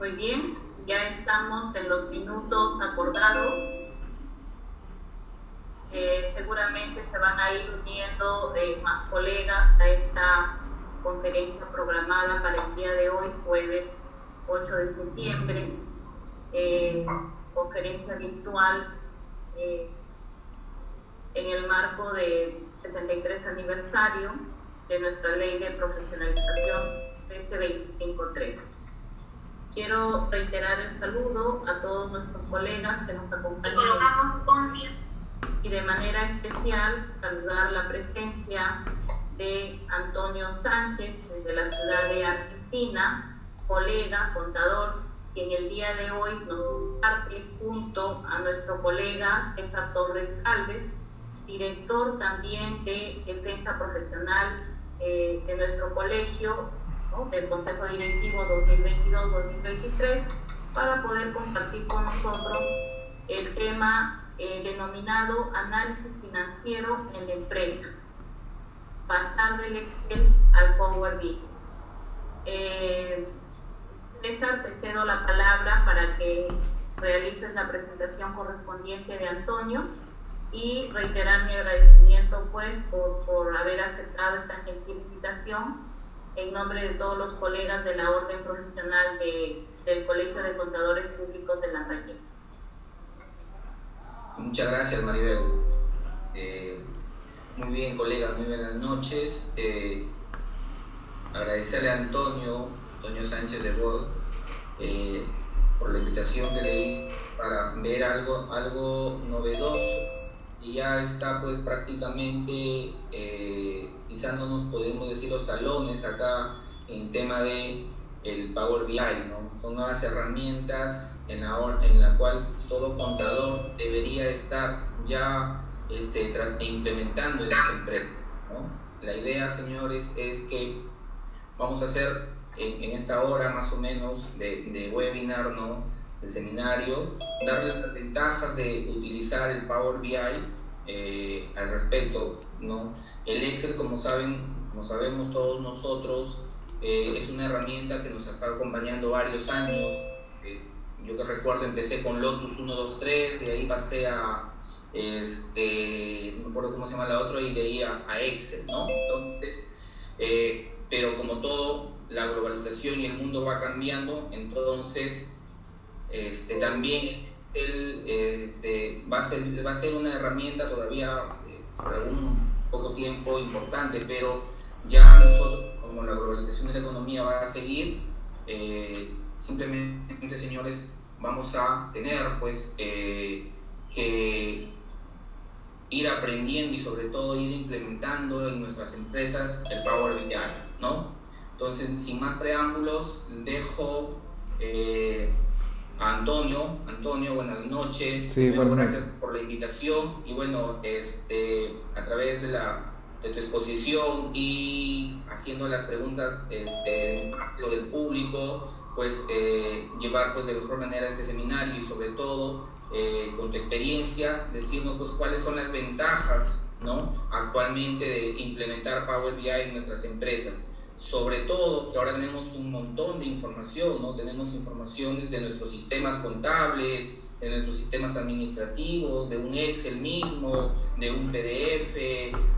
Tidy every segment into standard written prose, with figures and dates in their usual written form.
Muy bien, ya estamos en los minutos acordados. Seguramente se van a ir uniendo más colegas a esta conferencia programada para el día de hoy, jueves 8 de septiembre, conferencia virtual en el marco del 63 aniversario de nuestra ley de profesionalización CS25-3. Quiero reiterar el saludo a todos nuestros colegas que nos acompañan y de manera especial saludar la presencia de Antonio Sánchez desde la ciudad de Argentina, colega, contador, que en el día de hoy nos comparte junto a nuestro colega César Torres Alves, director también de Defensa Profesional de nuestro colegio, ¿no?, del Consejo Directivo 2022-2023, para poder compartir con nosotros el tema denominado análisis financiero en la empresa, pasar del Excel al Power BI. César, te cedo la palabra para que realices la presentación correspondiente de Antonio y reiterar mi agradecimiento pues por haber aceptado esta gentil invitación en nombre de todos los colegas de la Orden Profesional del Colegio de Contadores Públicos de Lambayeque. Muchas gracias, Maribel. Muy bien, colegas, muy buenas noches. Agradecerle a Antonio Sánchez de Bod por la invitación que le hice para ver algo novedoso, y ya está pues prácticamente pisándonos, podemos decir, los talones acá en tema de el Power BI, ¿no? Son nuevas herramientas en la cual todo contador debería estar ya implementando en las empresas, ¿no? La idea, señores, es que vamos a hacer en esta hora más o menos de webinar, ¿no?, de seminario, darle las ventajas de utilizar el Power BI al respecto, ¿no? El Excel, como sabemos todos nosotros, es una herramienta que nos ha estado acompañando varios años. Yo que recuerdo, empecé con Lotus 1, 2, 3, de ahí pasé a no me acuerdo cómo se llama la otra, y de ahí a Excel, ¿no? Entonces, pero como todo, la globalización y el mundo va cambiando, entonces también va a ser una herramienta todavía por algún poco tiempo importante, pero ya nosotros, como la globalización de la economía va a seguir, simplemente, señores, vamos a tener pues que ir aprendiendo y sobre todo ir implementando en nuestras empresas el Power BI, ¿no? Entonces, sin más preámbulos, dejo a Antonio. Antonio, buenas noches. Sí, buenas noches. Gracias por la invitación y bueno, a través de tu exposición y haciendo las preguntas del público, pues llevar pues de mejor manera este seminario y sobre todo con tu experiencia decirnos pues cuáles son las ventajas, ¿no?, actualmente de implementar Power BI en nuestras empresas. Sobre todo que ahora tenemos un montón de información, ¿no? Tenemos informaciones de nuestros sistemas contables, de nuestros sistemas administrativos, de un Excel mismo, de un PDF,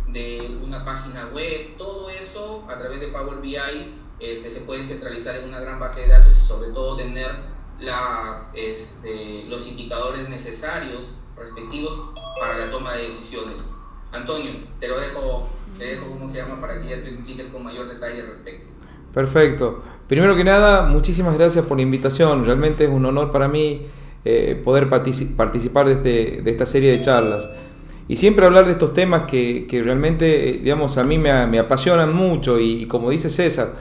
de una página web. Todo eso a través de Power BI se puede centralizar en una gran base de datos y sobre todo tener los indicadores necesarios respectivos para la toma de decisiones. Antonio, te dejo cómo se llama para que ya te expliques con mayor detalle al respecto. Perfecto. Primero que nada, muchísimas gracias por la invitación. Realmente es un honor para mí poder participar de esta serie de charlas. Y siempre hablar de estos temas que realmente, digamos, a mí me apasionan mucho y como dice César,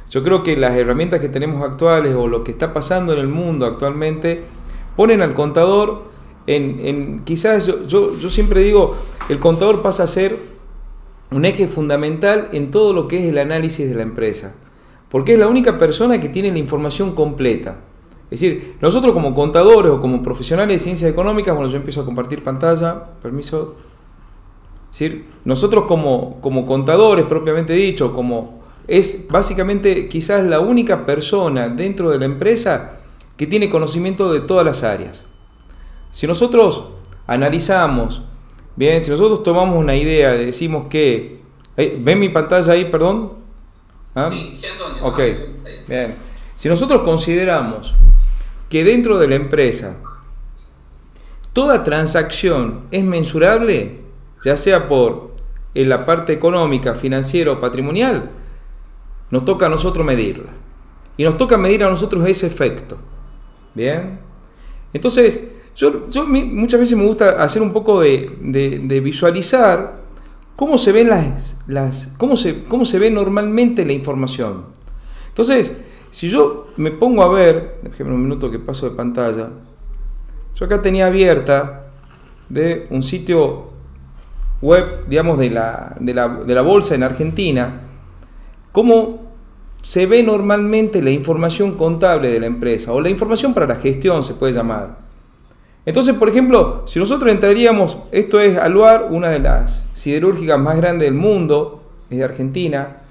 yo creo que las herramientas que tenemos actuales o lo que está pasando en el mundo actualmente ponen al contador quizás yo siempre digo, el contador pasa a ser un eje fundamental en todo lo que es el análisis de la empresa, porque es la única persona que tiene la información completa. Es decir, nosotros como contadores o como profesionales de ciencias económicas, bueno, yo empiezo a compartir pantalla, permiso. Es decir, nosotros como contadores propiamente dicho, es básicamente quizás la única persona dentro de la empresa que tiene conocimiento de todas las áreas. Si nosotros analizamos, bien, si nosotros tomamos una idea, decimos que... ¿Ven mi pantalla ahí, perdón? ¿Ah? Sí, Antonio. Ok, bien. Si nosotros consideramos que dentro de la empresa toda transacción es mensurable, ya sea en la parte económica, financiera o patrimonial, nos toca a nosotros medirla. Y nos toca medir a nosotros ese efecto. ¿Bien? Entonces, muchas veces me gusta hacer un poco de visualizar cómo se ven cómo se ve normalmente la información. Entonces, si yo me pongo a ver, déjenme un minuto que paso de pantalla, yo acá tenía abierta de un sitio web, digamos, de la bolsa en Argentina, cómo se ve normalmente la información contable de la empresa, o la información para la gestión se puede llamar. Entonces, por ejemplo, si nosotros entraríamos, esto es Aluar, una de las siderúrgicas más grandes del mundo, es de Argentina.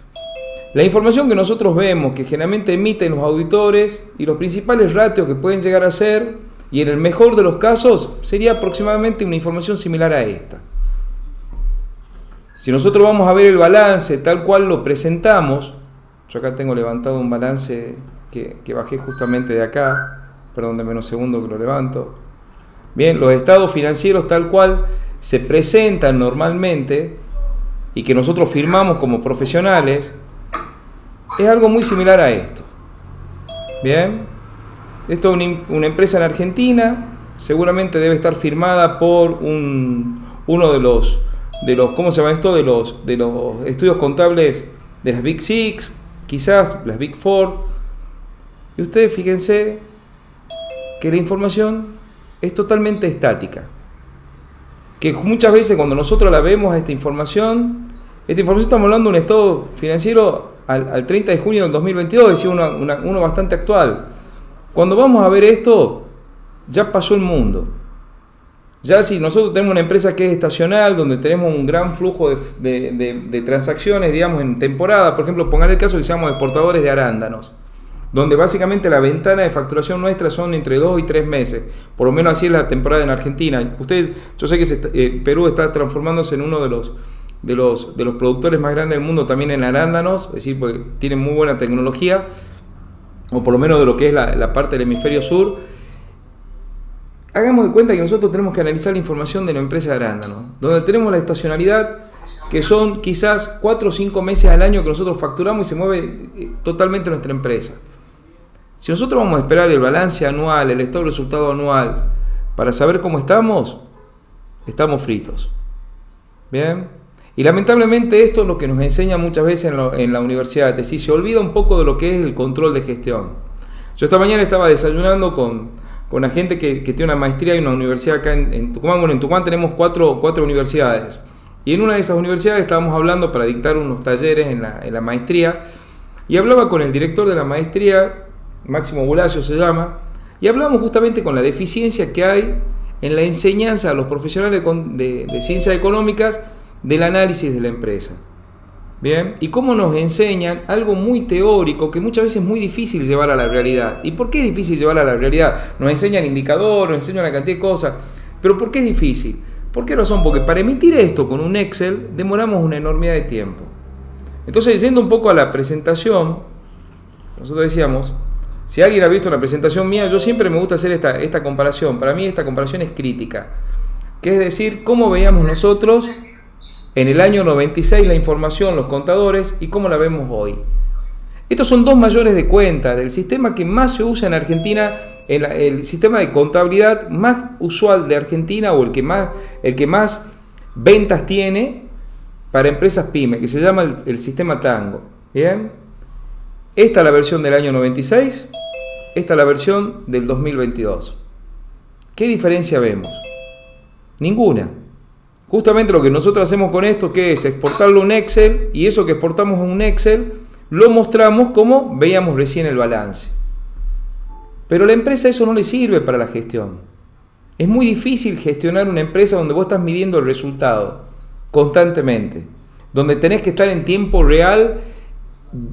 La información que nosotros vemos, que generalmente emiten los auditores, y los principales ratios que pueden llegar a ser, y en el mejor de los casos, sería aproximadamente una información similar a esta. Si nosotros vamos a ver el balance tal cual lo presentamos, yo acá tengo levantado un balance que bajé justamente de acá, perdón, denme unos segundos que lo levanto. Bien, los estados financieros tal cual se presentan normalmente y que nosotros firmamos como profesionales, es algo muy similar a esto. Bien, esto es una empresa en Argentina, seguramente debe estar firmada por uno de los ¿cómo se llama esto? De los estudios contables de las Big Six, quizás las Big Four. Y ustedes fíjense que la información es totalmente estática. Que muchas veces cuando nosotros la vemos esta información estamos hablando de un estado financiero al 30 de junio del 2022, es decir, uno bastante actual. Cuando vamos a ver esto, ya pasó el mundo. Ya si nosotros tenemos una empresa que es estacional, donde tenemos un gran flujo de transacciones, digamos, en temporada, por ejemplo, pongan el caso que seamos exportadores de arándanos, donde básicamente la ventana de facturación nuestra son entre 2 y 3 meses, por lo menos así es la temporada en Argentina. Yo sé que Perú está transformándose en uno de los productores más grandes del mundo también en arándanos, es decir, porque tienen muy buena tecnología, o por lo menos de lo que es la parte del hemisferio sur. Hagamos de cuenta que nosotros tenemos que analizar la información de la empresa de arándanos, donde tenemos la estacionalidad, que son quizás 4 o 5 meses al año que nosotros facturamos y se mueve totalmente nuestra empresa. Si nosotros vamos a esperar el balance anual, el estado de resultado anual, para saber cómo estamos fritos. ¿Bien? Y lamentablemente esto es lo que nos enseña muchas veces en la universidad, es decir, se olvida un poco de lo que es el control de gestión. Yo esta mañana estaba desayunando con la gente que tiene una maestría en una universidad acá en Tucumán. Bueno, en Tucumán tenemos cuatro universidades, y en una de esas universidades estábamos hablando para dictar unos talleres en la maestría, y hablaba con el director de la maestría, Máximo Bulacio se llama, y hablamos justamente con la deficiencia que hay en la enseñanza a los profesionales de ciencias económicas del análisis de la empresa. Bien, y cómo nos enseñan algo muy teórico que muchas veces es muy difícil llevar a la realidad. ¿Y por qué es difícil llevar a la realidad? Nos enseñan indicadores, nos enseñan una cantidad de cosas, pero ¿por qué es difícil? ¿Por qué razón? Porque para emitir esto con un Excel demoramos una enormidad de tiempo. Entonces, yendo un poco a la presentación, nosotros decíamos, si alguien ha visto una presentación mía, yo siempre me gusta hacer esta comparación. Para mí esta comparación es crítica, que es decir, cómo veíamos nosotros en el año 96 la información, los contadores, y cómo la vemos hoy. Estos son dos mayores de cuenta del sistema que más se usa en Argentina, el sistema de contabilidad más usual de Argentina, o el que más ventas tiene para empresas pymes, que se llama el sistema Tango. ¿Bien? Esta es la versión del año 96, esta es la versión del 2022. ¿Qué diferencia vemos? Ninguna. Justamente lo que nosotros hacemos con esto, que es exportarlo a un Excel, y eso que exportamos a un Excel lo mostramos como veíamos recién el balance. Pero a la empresa eso no le sirve para la gestión. Es muy difícil gestionar una empresa donde vos estás midiendo el resultado constantemente, donde tenés que estar en tiempo real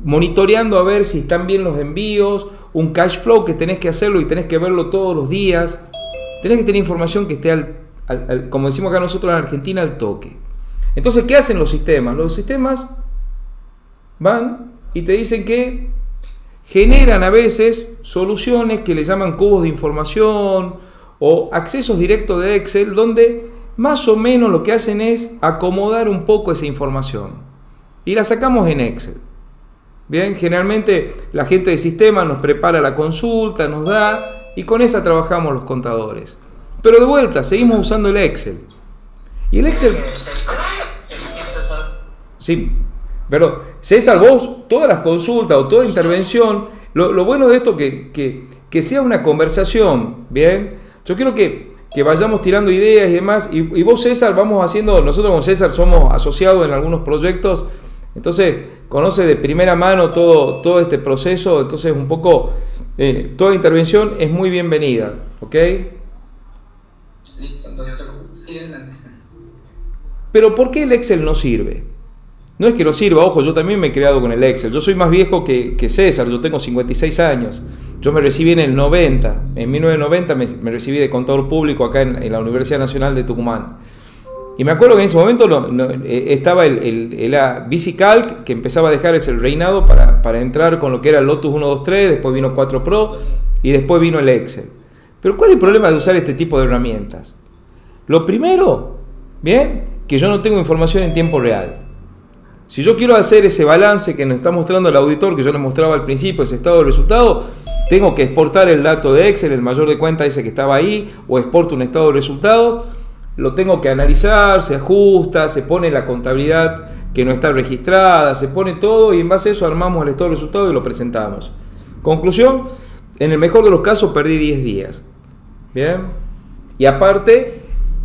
monitoreando a ver si están bien los envíos, un cash flow que tenés que hacerlo y tenés que verlo todos los días. Tenés que tener información que esté, como decimos acá nosotros en Argentina, al toque. Entonces, ¿qué hacen los sistemas? Los sistemas van y te dicen que generan a veces soluciones que le llaman cubos de información o accesos directos de Excel, donde más o menos lo que hacen es acomodar un poco esa información y la sacamos en Excel. Bien, generalmente la gente de sistema nos prepara la consulta, nos da, y con esa trabajamos los contadores. Pero de vuelta, seguimos usando el Excel. Y el Excel... Sí, pero César, vos, todas las consultas o toda intervención, lo bueno de esto que sea una conversación, ¿bien? Yo quiero que vayamos tirando ideas y demás, y vos, César, vamos haciendo, nosotros con César somos asociados en algunos proyectos, entonces conoce de primera mano todo este proceso, entonces un poco, toda intervención es muy bienvenida, ¿ok? Listo, Antonio, sí, adelante. Pero ¿por qué el Excel no sirve? No es que no sirva, ojo, yo también me he creado con el Excel. Yo soy más viejo que César, yo tengo 56 años. Yo me recibí en el 90, en 1990 me recibí de contador público acá en la Universidad Nacional de Tucumán. Y me acuerdo que en ese momento estaba el VisiCalc, que empezaba a dejar ese reinado para entrar con lo que era el Lotus 123, después vino 4 Pro y después vino el Excel. Pero ¿cuál es el problema de usar este tipo de herramientas? Lo primero, bien, que yo no tengo información en tiempo real. Si yo quiero hacer ese balance que nos está mostrando el auditor, que yo les mostraba al principio, ese estado de resultado, tengo que exportar el dato de Excel, el mayor de cuenta ese que estaba ahí, o exporto un estado de resultados, lo tengo que analizar, se ajusta, se pone la contabilidad que no está registrada, se pone todo y en base a eso armamos el estado de resultados y lo presentamos. Conclusión, en el mejor de los casos perdí 10 días. Bien. Y aparte,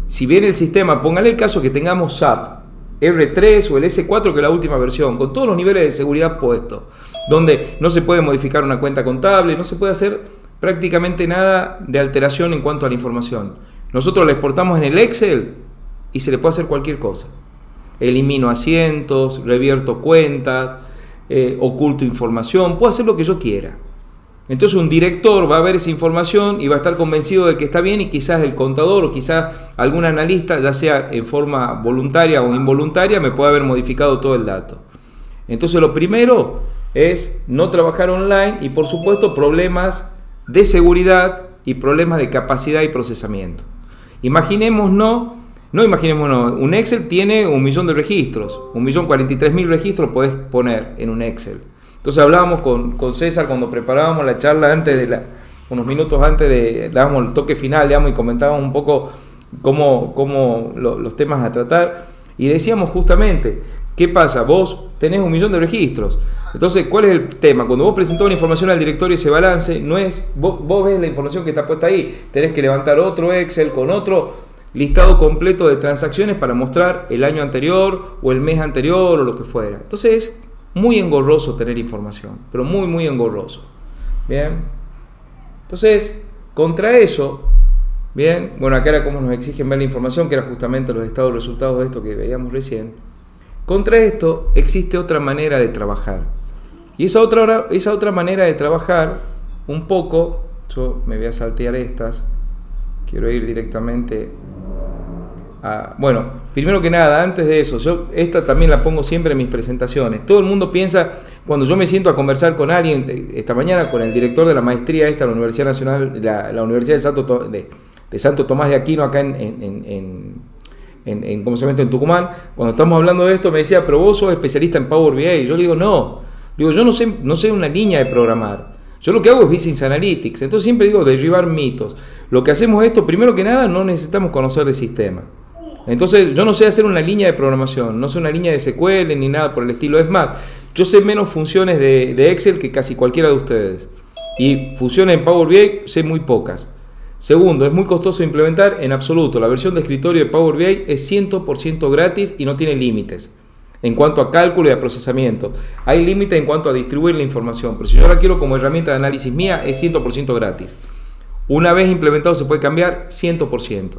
si viene el sistema, póngale el caso que tengamos SAP, R3 o el S4, que es la última versión, con todos los niveles de seguridad puestos, donde no se puede modificar una cuenta contable, no se puede hacer prácticamente nada de alteración en cuanto a la información. Nosotros la exportamos en el Excel y se le puede hacer cualquier cosa. Elimino asientos, revierto cuentas, oculto información, puedo hacer lo que yo quiera. Entonces un director va a ver esa información y va a estar convencido de que está bien, y quizás el contador o quizás algún analista, ya sea en forma voluntaria o involuntaria, me puede haber modificado todo el dato. Entonces lo primero es no trabajar online y por supuesto problemas de seguridad y problemas de capacidad y procesamiento. Imaginémonos, un Excel tiene 1.000.000 de registros, 1.043.000 registros podés poner en un Excel. Entonces hablábamos con César cuando preparábamos la charla unos minutos antes dábamos el toque final, digamos, y comentábamos un poco cómo los temas a tratar, y decíamos justamente, ¿qué pasa? Vos tenés 1.000.000 de registros, entonces ¿cuál es el tema? Cuando vos presentás una información al directorio, ese balance, no es, vos ves la información que está puesta ahí, tenés que levantar otro Excel con otro listado completo de transacciones para mostrar el año anterior o el mes anterior o lo que fuera. Entonces es muy engorroso tener información, pero muy, muy engorroso. Bien. Entonces, contra eso, bien, bueno, acá era como nos exigen ver la información, que era justamente los estados de resultados de esto que veíamos recién. Contra esto existe otra manera de trabajar. Y esa otra manera de trabajar, un poco, yo me voy a saltear estas, quiero ir directamente a, bueno, primero que nada, antes de eso, yo esta también la pongo siempre en mis presentaciones. Todo el mundo piensa, cuando yo me siento a conversar con alguien, esta mañana con el director de la maestría esta, la Universidad Nacional, la Universidad de Santo Tomás de Aquino, acá en ¿cómo se llama esto? En Tucumán, cuando estamos hablando de esto, me decía, pero vos sos especialista en Power BI. Y yo le digo, no, yo no sé una línea de programar. Yo lo que hago es Business Analytics. Entonces siempre digo derribar mitos. Lo que hacemos es esto, primero que nada, no necesitamos conocer de sistema. Entonces yo no sé hacer una línea de programación, no sé una línea de SQL ni nada por el estilo. Es más, yo sé menos funciones de Excel que casi cualquiera de ustedes. Y funciones en Power BI sé muy pocas. Segundo, es muy costoso implementar en absoluto. La versión de escritorio de Power BI es 100% gratis y no tiene límites en cuanto a cálculo y a procesamiento. Hay límites en cuanto a distribuir la información, pero si yo la quiero como herramienta de análisis mía, es 100% gratis. Una vez implementado se puede cambiar 100%.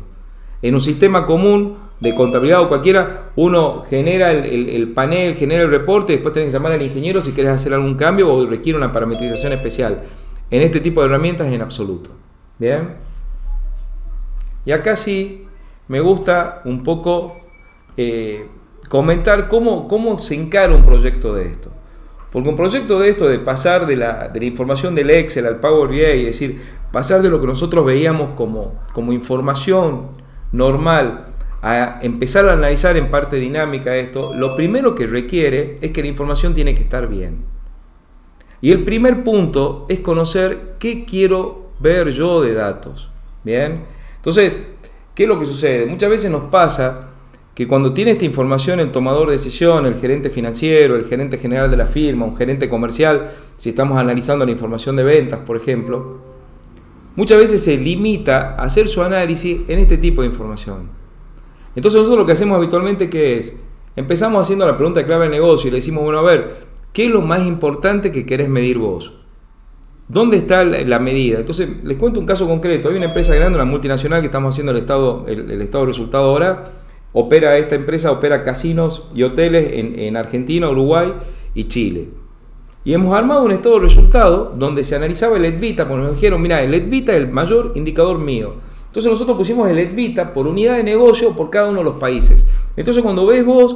En un sistema común de contabilidad o cualquiera, uno genera el panel, genera el reporte, después tenés que llamar al ingeniero si querés hacer algún cambio o requiere una parametrización especial. En este tipo de herramientas en absoluto. Bien. Y acá sí me gusta un poco comentar cómo se encara un proyecto de esto. Porque un proyecto de esto, de pasar de la información del Excel al Power BI, es decir, pasar de lo que nosotros veíamos como información normal a empezar a analizar en parte dinámica esto, lo primero que requiere es que la información tiene que estar bien. Y el primer punto es conocer qué quiero ver yo de datos. Bien, entonces, ¿qué es lo que sucede? Muchas veces nos pasa que cuando tiene esta información el tomador de decisión, el gerente financiero, el gerente general de la firma, un gerente comercial, si estamos analizando la información de ventas, por ejemplo, muchas veces se limita a hacer su análisis en este tipo de información. Entonces nosotros lo que hacemos habitualmente, ¿qué es? Empezamos haciendo la pregunta clave del negocio y le decimos, bueno, a ver, ¿qué es lo más importante que querés medir vos? ¿Dónde está la medida? Entonces, les cuento un caso concreto. Hay una empresa grande, una multinacional, que estamos haciendo el estado de resultado ahora. Esta empresa opera casinos y hoteles en Argentina, Uruguay y Chile. Y hemos armado un estado de resultado donde se analizaba el EBITDA, porque nos dijeron, mira, el EBITDA es el mayor indicador mío. Entonces nosotros pusimos el EBITDA por unidad de negocio por cada uno de los países. Entonces cuando ves vos,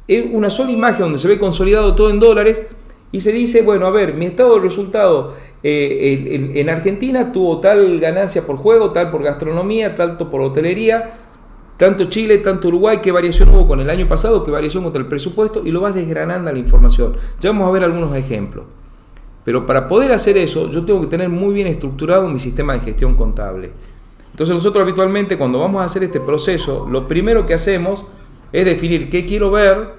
es una sola imagen donde se ve consolidado todo en dólares y se dice, bueno, a ver, mi estado de resultado en Argentina tuvo tal ganancia por juego, tal por gastronomía, tanto por hotelería, tanto Chile, tanto Uruguay, qué variación hubo con el año pasado, qué variación contra el presupuesto, y lo vas desgranando a la información. Ya vamos a ver algunos ejemplos. Pero para poder hacer eso, yo tengo que tener muy bien estructurado mi sistema de gestión contable. Entonces nosotros habitualmente cuando vamos a hacer este proceso, lo primero que hacemos es definir qué quiero ver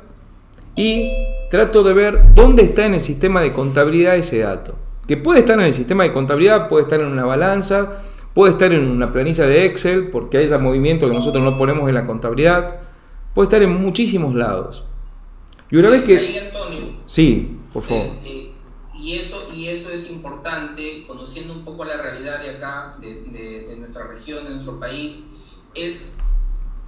y trato de ver dónde está en el sistema de contabilidad ese dato. Que puede estar en el sistema de contabilidad, puede estar en una balanza, puede estar en una planilla de Excel, porque hay ese movimiento que nosotros no ponemos en la contabilidad, puede estar en muchísimos lados. Y una vez que... Ahí, Antonio, sí, por favor. Y eso es importante, conociendo un poco la realidad de acá, de nuestra región, de nuestro país, es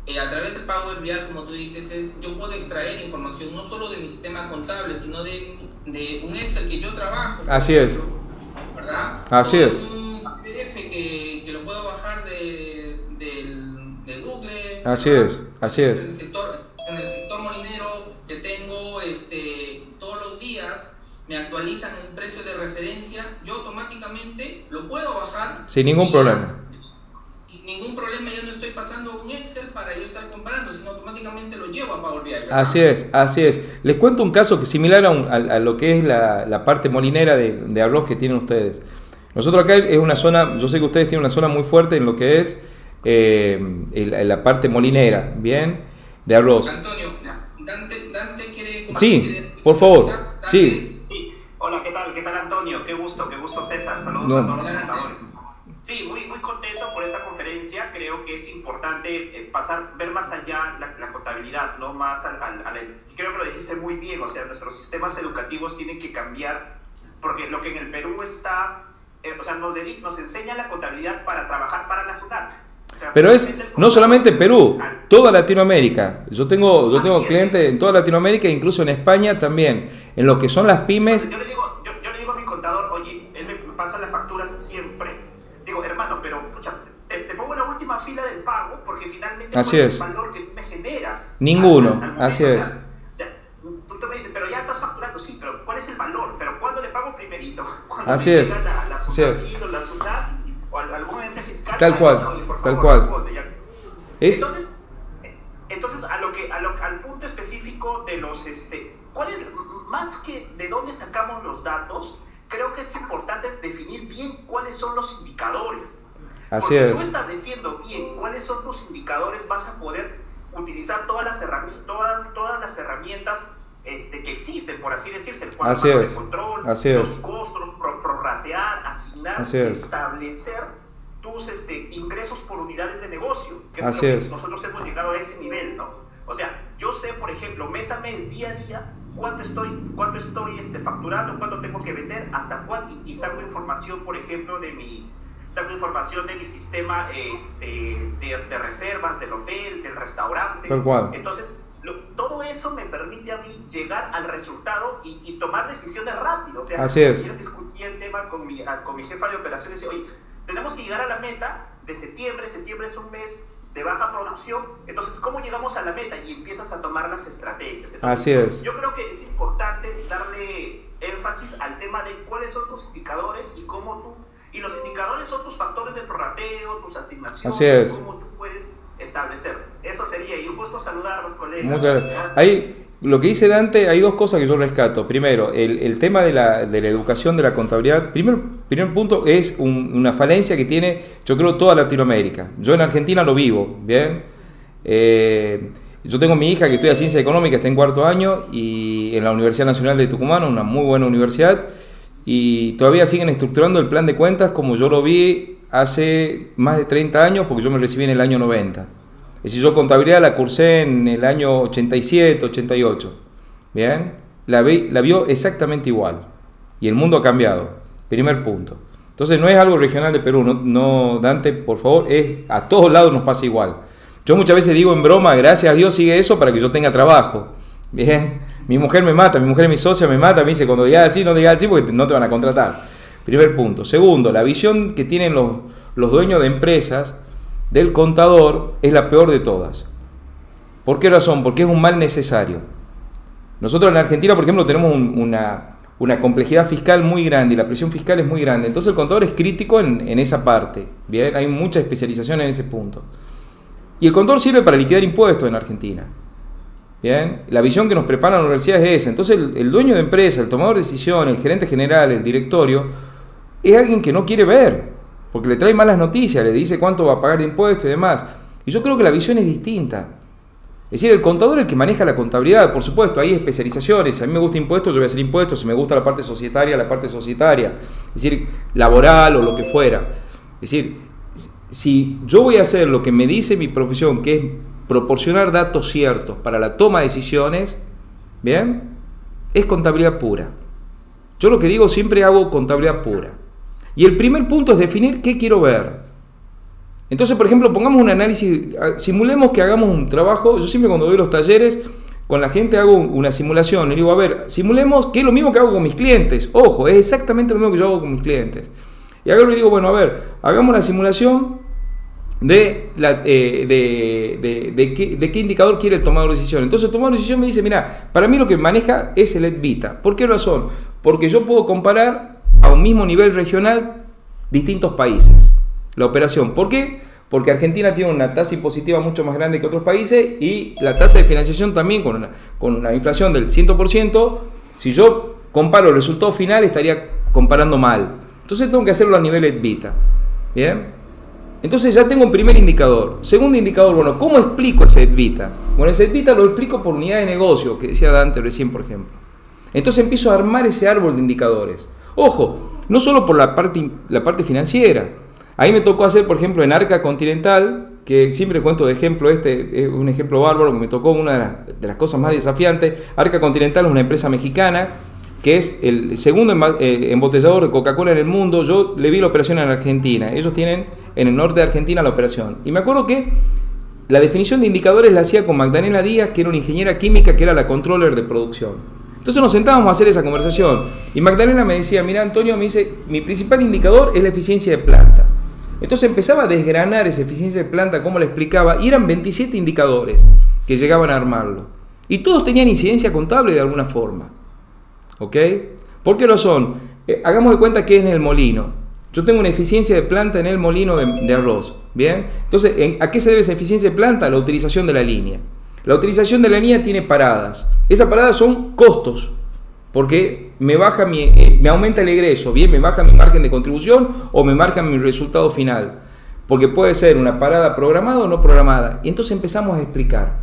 a través de Power BI, como tú dices, yo puedo extraer información no solo de mi sistema contable, sino de un Excel que yo trabajo. Así es. ¿Verdad? Así es. Un PDF que lo puedo bajar de Google. Así es, así es. En el sector molinero que tengo todos los días, me actualizan un precio de referencia, yo automáticamente lo puedo bajar. Sin ningún problema. Ningún problema, yo no estoy pasando un Excel para yo estar comprando, sino automáticamente lo llevo a Power BI, ¿verdad? Así es, así es. Les cuento un caso que es similar a lo que es la parte molinera de arroz que tienen ustedes. Nosotros acá es una zona, yo sé que ustedes tienen una zona muy fuerte en lo que es la parte molinera, ¿bien? De arroz. Antonio, Dante quiere... Sí, por favor, sí. Sí, hola, ¿qué tal Antonio? Qué gusto César, saludos a todos los espectadores. Sí, muy contento por esta conferencia. Creo que es importante ver más allá la contabilidad, no más creo que lo dijiste muy bien, o sea, nuestros sistemas educativos tienen que cambiar, porque lo que en el Perú está, o sea, nos enseña la contabilidad para trabajar para la SUNAT. O sea, pero es no solamente Perú, toda Latinoamérica. Yo tengo clientes en toda Latinoamérica, incluso en España también, en lo que son las pymes. Yo le digo a mi contador, oye, él me pasa las facturas siempre. Digo, hermano, pero pucha, te pongo en la última fila del pago porque finalmente así ¿cuál es el valor que me generas? Ninguno, al así es. O sea, tú me dices, pero ya estás facturando, sí, pero ¿cuál es el valor? Pero ¿cuándo le pago primerito? Cuando así me es. llega la SUNAT o la SUNAT o algún ente fiscal. Tal cual, tal cual. Entonces al punto específico de los, ¿cuál es, más que de dónde sacamos los datos? Creo que es importante definir bien cuáles son los indicadores. Así Porque es. tú estableciendo bien cuáles son tus indicadores vas a poder utilizar todas las herramientas que existen, por así decirse, el cuadro de control, los costos, prorratear, asignar, establecer tus ingresos por unidades de negocio, que es lo que nosotros hemos llegado a ese nivel, ¿no? O sea, yo sé, por ejemplo, mes a mes, día a día, cuánto estoy facturando, cuánto tengo que vender, hasta cuánto, y saco información, por ejemplo, de mi saco información de mi sistema de reservas, del hotel, del restaurante. Tal cual. Entonces, todo eso me permite a mí llegar al resultado y tomar decisiones rápido. O sea, así es. Yo discutí el tema con mi jefa de operaciones y oye, tenemos que llegar a la meta de septiembre. Septiembre es un mes de baja producción, entonces, ¿cómo llegamos a la meta? Y empiezas a tomar las estrategias. Entonces, así es. Yo creo que es importante darle énfasis al tema de cuáles son tus indicadores y cómo tú... Y los indicadores son tus factores de prorrateo, tus asignaciones, así es. cómo tú puedes establecer. Eso sería, y un gusto sadarlos, colegas. Muchas gracias. Ahí, lo que dice Dante, hay dos cosas que yo rescato. Primero, el tema de la educación de la contabilidad. Primer punto es una falencia que tiene, yo creo, toda Latinoamérica. Yo en Argentina lo vivo, ¿bien? Yo tengo mi hija que estudia Ciencia Económica, está en 4º año, y en la Universidad Nacional de Tucumán, una muy buena universidad, y todavía siguen estructurando el plan de cuentas como yo lo vi hace más de 30 años, porque yo me recibí en el año 90. Es decir, yo contabilidad la cursé en el año 87, 88. ¿Bien? La vio exactamente igual. Y el mundo ha cambiado. Primer punto. Entonces no es algo regional de Perú. No, Dante, por favor, a todos lados nos pasa igual. Yo muchas veces digo en broma, gracias a Dios sigue eso para que yo tenga trabajo. Bien. Mi mujer me mata, mi mujer es mi socia, me mata, me dice, cuando digas así, no digas así porque no te van a contratar. Primer punto. Segundo, la visión que tienen los dueños de empresas del contador es la peor de todas. ¿Por qué razón? Porque es un mal necesario. Nosotros en Argentina, por ejemplo, tenemos una complejidad fiscal muy grande y la presión fiscal es muy grande. Entonces el contador es crítico en esa parte. ¿Bien? Hay mucha especialización en ese punto. Y el contador sirve para liquidar impuestos en Argentina. ¿Bien? La visión que nos prepara la universidad es esa. Entonces el dueño de empresa, el tomador de decisión, el gerente general, el directorio, es alguien que no quiere ver, porque le trae malas noticias, le dice cuánto va a pagar de impuestos y demás. Y yo creo que la visión es distinta. Es decir, el contador es el que maneja la contabilidad. Por supuesto, hay especializaciones. Si a mí me gusta impuestos, yo voy a hacer impuestos. Si me gusta la parte societaria, la parte societaria. Es decir, laboral o lo que fuera. Es decir, si yo voy a hacer lo que me dice mi profesión, que es proporcionar datos ciertos para la toma de decisiones, ¿bien? Es contabilidad pura. Yo lo que digo, siempre hago contabilidad pura. Y el primer punto es definir qué quiero ver. Entonces, por ejemplo, pongamos un análisis, simulemos que hagamos un trabajo. Yo siempre cuando doy los talleres con la gente hago una simulación. Le digo, a ver, simulemos que es lo mismo que hago con mis clientes. Ojo, es exactamente lo mismo que yo hago con mis clientes. Y acá le digo, bueno, a ver, hagamos una simulación de qué indicador quiere el tomador de decisión. Entonces el tomador de decisión me dice, mira, para mí lo que maneja es el EBITA. ¿Por qué razón? Porque yo puedo comparar a un mismo nivel regional distintos países. La operación. ¿Por qué? Porque Argentina tiene una tasa impositiva mucho más grande que otros países y la tasa de financiación también con una inflación del 100%. Si yo comparo el resultado final estaría comparando mal. Entonces tengo que hacerlo a nivel EBITA. ¿Bien? Entonces ya tengo un primer indicador. Segundo indicador, bueno, ¿cómo explico ese EBITA? Bueno, ese EBITA lo explico por unidad de negocio, que decía Dante recién, por ejemplo. Entonces empiezo a armar ese árbol de indicadores. Ojo, no solo por la parte financiera. Ahí me tocó hacer, por ejemplo, en Arca Continental, que siempre cuento de ejemplo, es un ejemplo bárbaro que me tocó, una de las cosas más desafiantes. Arca Continental es una empresa mexicana que es el segundo embotellador de Coca-Cola en el mundo. Yo le vi la operación en Argentina. Ellos tienen en el norte de Argentina la operación. Y me acuerdo que la definición de indicadores la hacía con Magdalena Díaz, que era una ingeniera química, que era la controller de producción. Entonces nos sentábamos a hacer esa conversación. Y Magdalena me decía, mira Antonio, me dice, mi principal indicador es la eficiencia de planta. Entonces empezaba a desgranar esa eficiencia de planta, como le explicaba, y eran 27 indicadores que llegaban a armarlo. Y todos tenían incidencia contable de alguna forma. ¿Ok? ¿Por qué lo son? Hagamos de cuenta que es en el molino. Yo tengo una eficiencia de planta en el molino de arroz. ¿Bien? Entonces, ¿a qué se debe esa eficiencia de planta? A la utilización de la línea. La utilización de la línea tiene paradas. Esas paradas son costos. Porque me aumenta el egreso, bien, me baja mi margen de contribución o me marca mi resultado final. Porque puede ser una parada programada o no programada. Y entonces empezamos a explicar.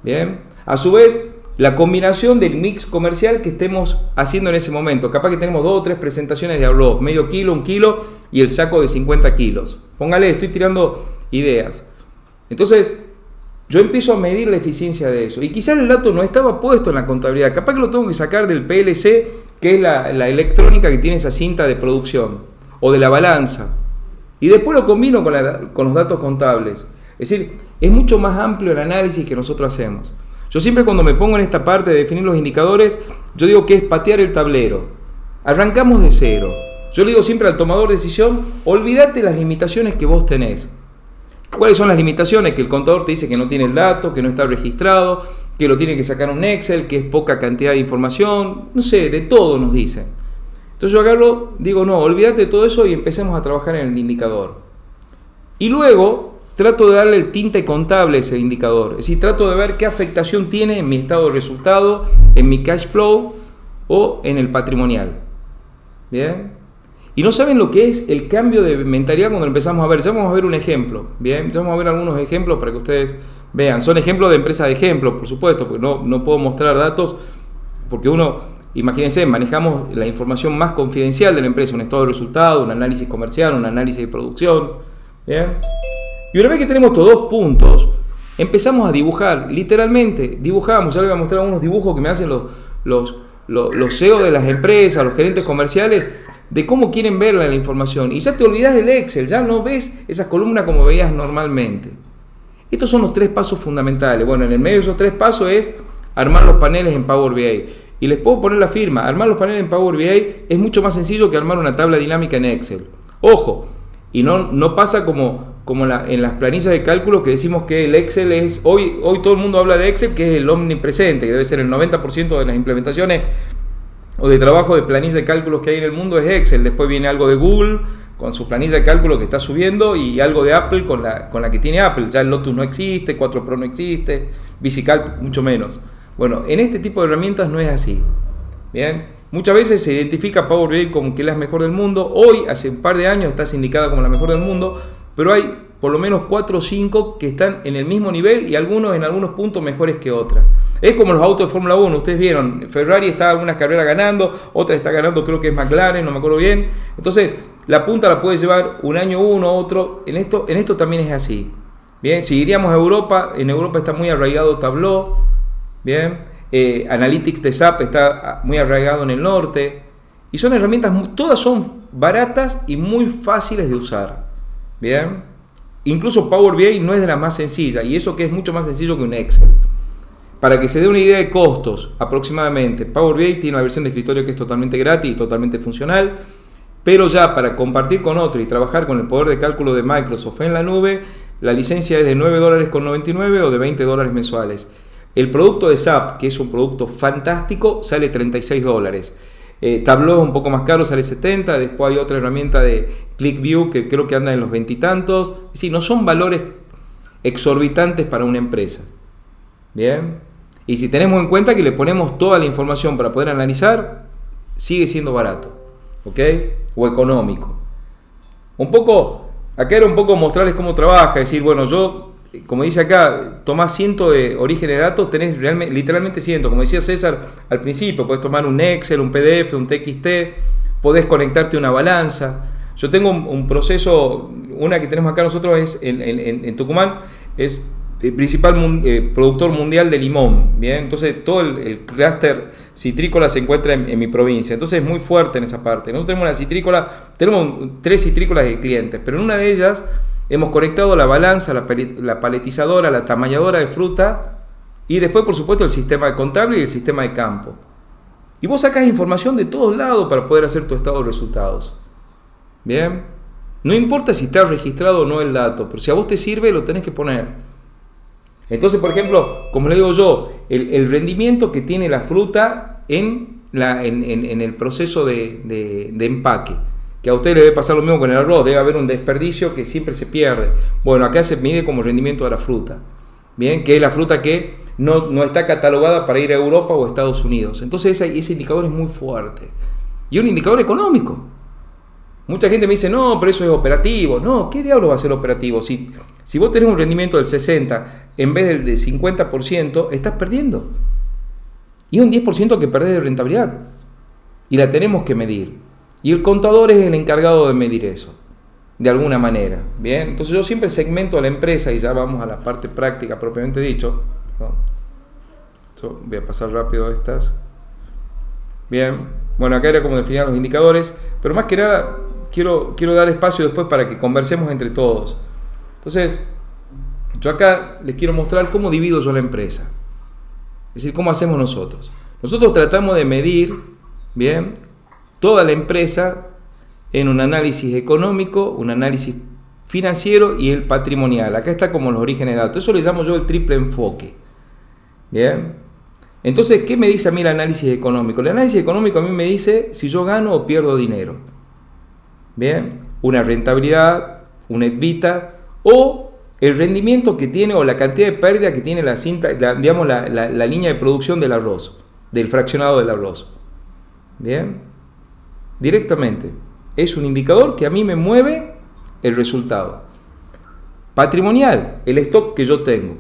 Bien. A su vez, la combinación del mix comercial que estemos haciendo en ese momento. Capaz que tenemos 2 o 3 presentaciones de arroz, medio kilo, 1 kilo y el saco de 50 kilos. Póngale, estoy tirando ideas. Entonces, yo empiezo a medir la eficiencia de eso. Y quizás el dato no estaba puesto en la contabilidad. Capaz que lo tengo que sacar del PLC, que es la electrónica que tiene esa cinta de producción. o de la balanza. Y después lo combino con los datos contables. Es decir, es mucho más amplio el análisis que nosotros hacemos. Yo siempre cuando me pongo en esta parte de definir los indicadores, yo digo que es patear el tablero. Arrancamos de cero. Yo le digo siempre al tomador de decisión, olvídate las limitaciones que vos tenés. ¿Cuáles son las limitaciones? Que el contador te dice que no tiene el dato, que no está registrado, que lo tiene que sacar un Excel, que es poca cantidad de información, no sé, de todo nos dicen. Entonces yo agarro, digo, no, olvídate de todo eso y empecemos a trabajar en el indicador. Y luego trato de darle el tinte contable a ese indicador. Es decir, trato de ver qué afectación tiene en mi estado de resultado, en mi cash flow o en el patrimonial. ¿Bien? Y no saben lo que es el cambio de mentalidad cuando lo empezamos a ver. Ya vamos a ver un ejemplo. Bien, ya vamos a ver algunos ejemplos para que ustedes vean. Son ejemplos de empresas de ejemplo, por supuesto, porque no puedo mostrar datos, porque uno, imagínense, manejamos la información más confidencial de la empresa, un estado de resultado, un análisis comercial, un análisis de producción. Bien. Y una vez que tenemos estos dos puntos, empezamos a dibujar, literalmente, dibujamos. Ya les voy a mostrar unos dibujos que me hacen los CEO de las empresas, los gerentes comerciales, de cómo quieren ver la información. Y ya te olvidas del Excel, ya no ves esas columnas como veías normalmente. Estos son los tres pasos fundamentales. Bueno, en el medio de esos tres pasos es armar los paneles en Power BI. Y les puedo poner la firma, armar los paneles en Power BI es mucho más sencillo que armar una tabla dinámica en Excel. Ojo, y no pasa como en las planillas de cálculo que decimos que el Excel es, hoy todo el mundo habla de Excel, que es el omnipresente, que debe ser el 90% de las implementaciones o de trabajo de planilla de cálculos que hay en el mundo es Excel. Después viene algo de Google con su planilla de cálculo que está subiendo y algo de Apple con la que tiene Apple. Ya el Lotus no existe, 4 Pro no existe, VisiCalc mucho menos. Bueno, en este tipo de herramientas no es así. Bien, muchas veces se identifica Power BI como que es la mejor del mundo. Hoy, hace un par de años, está sindicada como la mejor del mundo, pero hay por lo menos 4 o 5 que están en el mismo nivel y algunos en algunos puntos mejores que otras. Es como los autos de Fórmula 1, ustedes vieron, Ferrari está algunas carreras ganando, otra está ganando, creo que es McLaren, no me acuerdo bien. Entonces, la punta la puede llevar un año uno, otro. En esto también es así. Bien, si iríamos a Europa, en Europa está muy arraigado Tableau. Bien, Analytics de SAP está muy arraigado en el norte. Y son herramientas, todas son baratas y muy fáciles de usar. Bien, incluso Power BI no es de la más sencilla, y eso que es mucho más sencillo que un Excel. Para que se dé una idea de costos aproximadamente, Power BI tiene la versión de escritorio que es totalmente gratis y totalmente funcional, pero ya para compartir con otro y trabajar con el poder de cálculo de Microsoft en la nube, la licencia es de $9.99 o de $20 mensuales. El producto de SAP, que es un producto fantástico, sale $36. Tableau es un poco más caro, sale 70. Después hay otra herramienta de ClickView que creo que anda en los 20 y tantos. Es decir, no son valores exorbitantes para una empresa. Bien. Y si tenemos en cuenta que le ponemos toda la información para poder analizar, sigue siendo barato. ¿Ok? O económico. Un poco, acá era un poco mostrarles cómo trabaja. Es decir, bueno, yo, como dice acá, tomás 100 de origen de datos, tenés literalmente 100. Como decía César al principio, podés tomar un Excel, un PDF, un TXT, podés conectarte a una balanza. Yo tengo un proceso, una que tenemos acá nosotros es en Tucumán, es el principal productor mundial de limón. Bien, entonces todo el clúster citrícola se encuentra en mi provincia, entonces es muy fuerte en esa parte. Nosotros tenemos una citrícola, tenemos 3 citrícolas de clientes, pero en una de ellas hemos conectado la balanza, la paletizadora, la tamañadora de fruta y después, por supuesto, el sistema de contable y el sistema de campo. Y vos sacás información de todos lados para poder hacer tu estado de resultados. Bien, no importa si está registrado o no el dato, pero si a vos te sirve, lo tenés que poner. Entonces, por ejemplo, como le digo yo, el rendimiento que tiene la fruta en el proceso de empaque. Que a ustedes les debe pasar lo mismo con el arroz, debe haber un desperdicio que siempre se pierde. Bueno, acá se mide como rendimiento de la fruta. Bien, que es la fruta que no está catalogada para ir a Europa o a Estados Unidos. Entonces ese indicador es muy fuerte. Y un indicador económico. Mucha gente me dice, no, pero eso es operativo. No, ¿qué diablo va a ser operativo? Si vos tenés un rendimiento del 60% en vez del 50%, estás perdiendo. Y un 10% que perdés de rentabilidad. Y la tenemos que medir. Y el contador es el encargado de medir eso, de alguna manera. Bien, entonces yo siempre segmento a la empresa y ya vamos a la parte práctica propiamente dicho. Yo voy a pasar rápido estas. Bien, bueno, acá era como definir los indicadores, pero más que nada quiero dar espacio después para que conversemos entre todos. Entonces, yo acá les quiero mostrar cómo divido yo la empresa. Es decir, cómo hacemos nosotros. Nosotros tratamos de medir, bien, toda la empresa en un análisis económico, un análisis financiero y el patrimonial. Acá está como los orígenes de datos. Eso le llamo yo el triple enfoque. Bien. Entonces, ¿qué me dice a mí el análisis económico? El análisis económico a mí me dice si yo gano o pierdo dinero. Bien. Una rentabilidad, un EBITDA o el rendimiento que tiene o la cantidad de pérdida que tiene la cinta, digamos la línea de producción del arroz, del fraccionado del arroz. Bien. Directamente. Es un indicador que a mí me mueve el resultado. Patrimonial, el stock que yo tengo.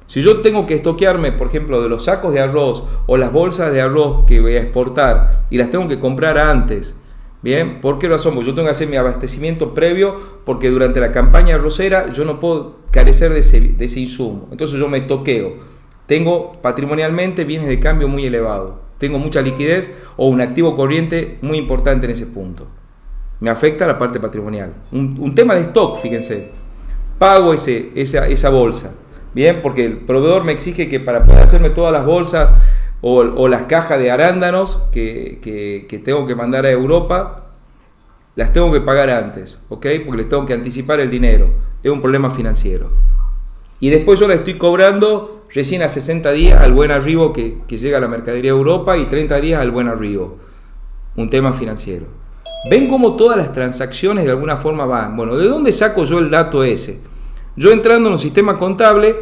Si yo tengo que estoquearme, por ejemplo, de los sacos de arroz o las bolsas de arroz que voy a exportar y las tengo que comprar antes, ¿bien? ¿Por qué razón? Porque yo tengo que hacer mi abastecimiento previo porque durante la campaña arrocera yo no puedo carecer de ese insumo. Entonces yo me estoqueo. Tengo patrimonialmente bienes de cambio muy elevados. Tengo mucha liquidez o un activo corriente muy importante en ese punto. Me afecta la parte patrimonial. Un tema de stock, fíjense. Pago esa bolsa. Bien, porque el proveedor me exige que para poder hacerme todas las bolsas o las cajas de arándanos que tengo que mandar a Europa, las tengo que pagar antes, ¿ok? Porque les tengo que anticipar el dinero. Es un problema financiero. Y después yo la estoy cobrando recién a 60 días al buen arribo que llega la mercadería a Europa y 30 días al buen arribo. Un tema financiero. ¿Ven cómo todas las transacciones de alguna forma van? Bueno, ¿de dónde saco yo el dato ese? Yo entrando en un sistema contable,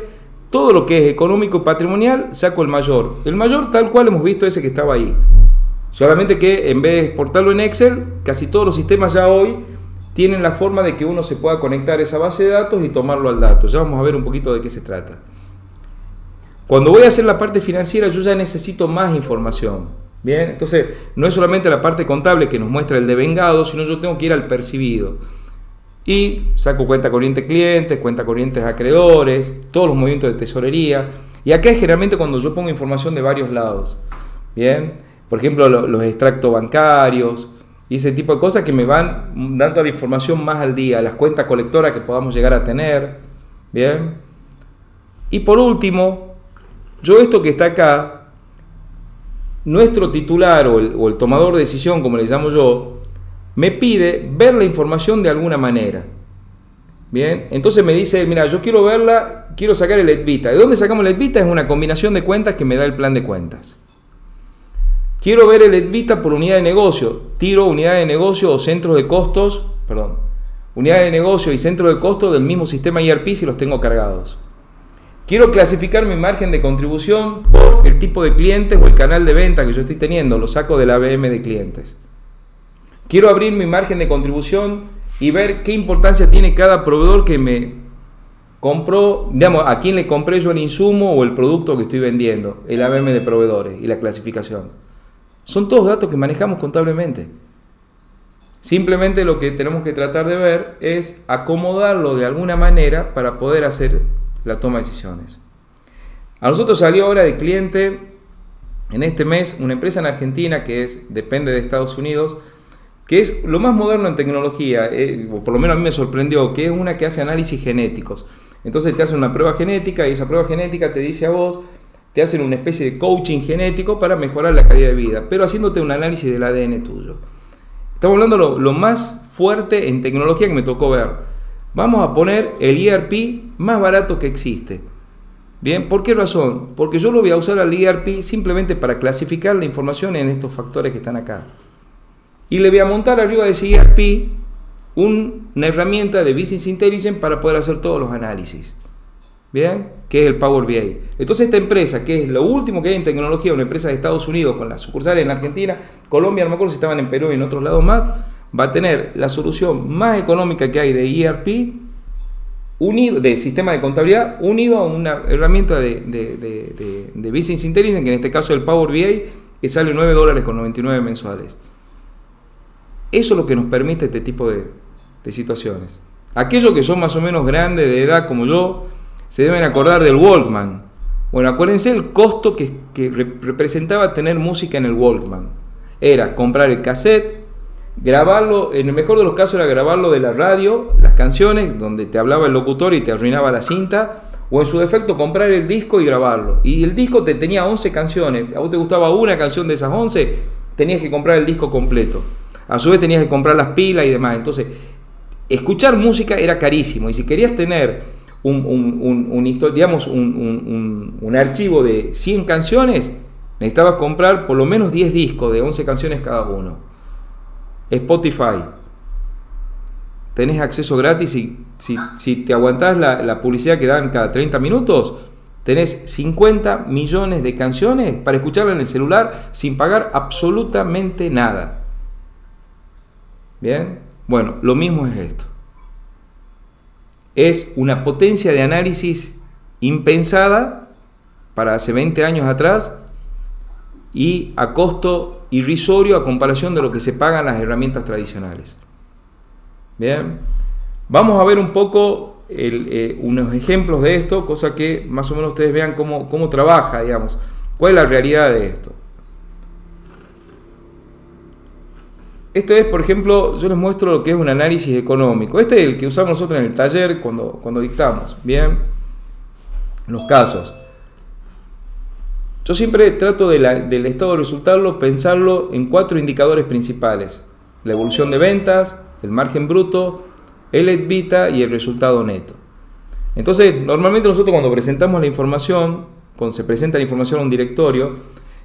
todo lo que es económico y patrimonial, saco el mayor. El mayor tal cual hemos visto ese que estaba ahí. Solamente que en vez de exportarlo en Excel, casi todos los sistemas ya hoy tienen la forma de que uno se pueda conectar a esa base de datos y tomarlo al dato. Ya vamos a ver un poquito de qué se trata. Cuando voy a hacer la parte financiera, yo ya necesito más información. Bien, entonces no es solamente la parte contable que nos muestra el devengado, sino yo tengo que ir al percibido. Y saco cuenta corriente clientes, cuenta corrientes acreedores, todos los movimientos de tesorería. Y acá es generalmente cuando yo pongo información de varios lados. Bien, por ejemplo, los extractos bancarios y ese tipo de cosas que me van dando la información más al día, las cuentas colectoras que podamos llegar a tener. Bien. Y por último, yo esto que está acá, nuestro titular o el tomador de decisión, como le llamo yo, me pide ver la información de alguna manera. Bien, entonces me dice, mira, yo quiero verla, quiero sacar el EBITDA. ¿De dónde sacamos el EBITDA? Es una combinación de cuentas que me da el plan de cuentas. Quiero ver el EBITDA por unidad de negocio. Tiro unidad de negocio o centros de costos, unidad de negocio y centro de costos del mismo sistema ERP si los tengo cargados. Quiero clasificar mi margen de contribución por el tipo de clientes o el canal de venta que yo estoy teniendo. Lo saco del ABM de clientes. Quiero abrir mi margen de contribución y ver qué importancia tiene cada proveedor que me compró, digamos, a quién le compré yo el insumo o el producto que estoy vendiendo, el ABM de proveedores y la clasificación. Son todos datos que manejamos contablemente. Simplemente lo que tenemos que tratar de ver es acomodarlo de alguna manera para poder hacer la toma de decisiones. A nosotros salió ahora de cliente en este mes una empresa en Argentina que depende de Estados Unidos, que es lo más moderno en tecnología, o por lo menos a mí me sorprendió, que es una que hace análisis genéticos. Entonces te hacen una prueba genética y esa prueba genética te dice a vos, te hacen una especie de coaching genético para mejorar la calidad de vida, pero haciéndote un análisis del ADN tuyo. Estamos hablando de lo más fuerte en tecnología que me tocó ver. Vamos a poner el ERP más barato que existe. Bien, ¿por qué razón? Porque yo lo voy a usar al ERP simplemente para clasificar la información en estos factores que están acá. Y le voy a montar arriba de ese ERP una herramienta de Business Intelligence para poder hacer todos los análisis. Bien, que es el Power BI. Entonces esta empresa, que es lo último que hay en tecnología, una empresa de Estados Unidos con las sucursales en Argentina, Colombia, no me acuerdo si estaban en Perú y en otros lados más, va a tener la solución más económica que hay de ERP unido, de sistema de contabilidad, unido a una herramienta de Business Intelligence, que en este caso es el Power BI, que sale $9.99 mensuales. Eso es lo que nos permite este tipo de situaciones. Aquellos que son más o menos grandes de edad como yo, se deben acordar del Walkman. Bueno, acuérdense el costo que representaba tener música en el Walkman. Era comprar el cassette, grabarlo, en el mejor de los casos era grabarlo de la radio, las canciones, donde te hablaba el locutor y te arruinaba la cinta, o en su defecto comprar el disco y grabarlo. Y el disco te tenía 11 canciones, a vos te gustaba una canción de esas 11, tenías que comprar el disco completo. A su vez tenías que comprar las pilas y demás. Entonces, escuchar música era carísimo, y si querías tener un archivo de 100 canciones, necesitabas comprar por lo menos 10 discos de 11 canciones cada uno. Spotify, tenés acceso gratis y si te aguantás la publicidad que dan cada 30 minutos, tenés 50 millones de canciones para escucharla en el celular sin pagar absolutamente nada. Bien, bueno, lo mismo es esto. Es una potencia de análisis impensada para hace 20 años atrás y a costo irrisorio a comparación de lo que se pagan las herramientas tradicionales. Bien, vamos a ver un poco unos ejemplos de esto, cosa que más o menos ustedes vean cómo trabaja, digamos, cuál es la realidad de esto. Esto es, por ejemplo, yo les muestro lo que es un análisis económico. Este es el que usamos nosotros en el taller cuando dictamos, bien, los casos. Yo siempre trato del estado de resultado pensarlo en 4 indicadores principales: la evolución de ventas, el margen bruto, el EBITDA y el resultado neto. Entonces, normalmente nosotros cuando presentamos la información, cuando se presenta la información a un directorio,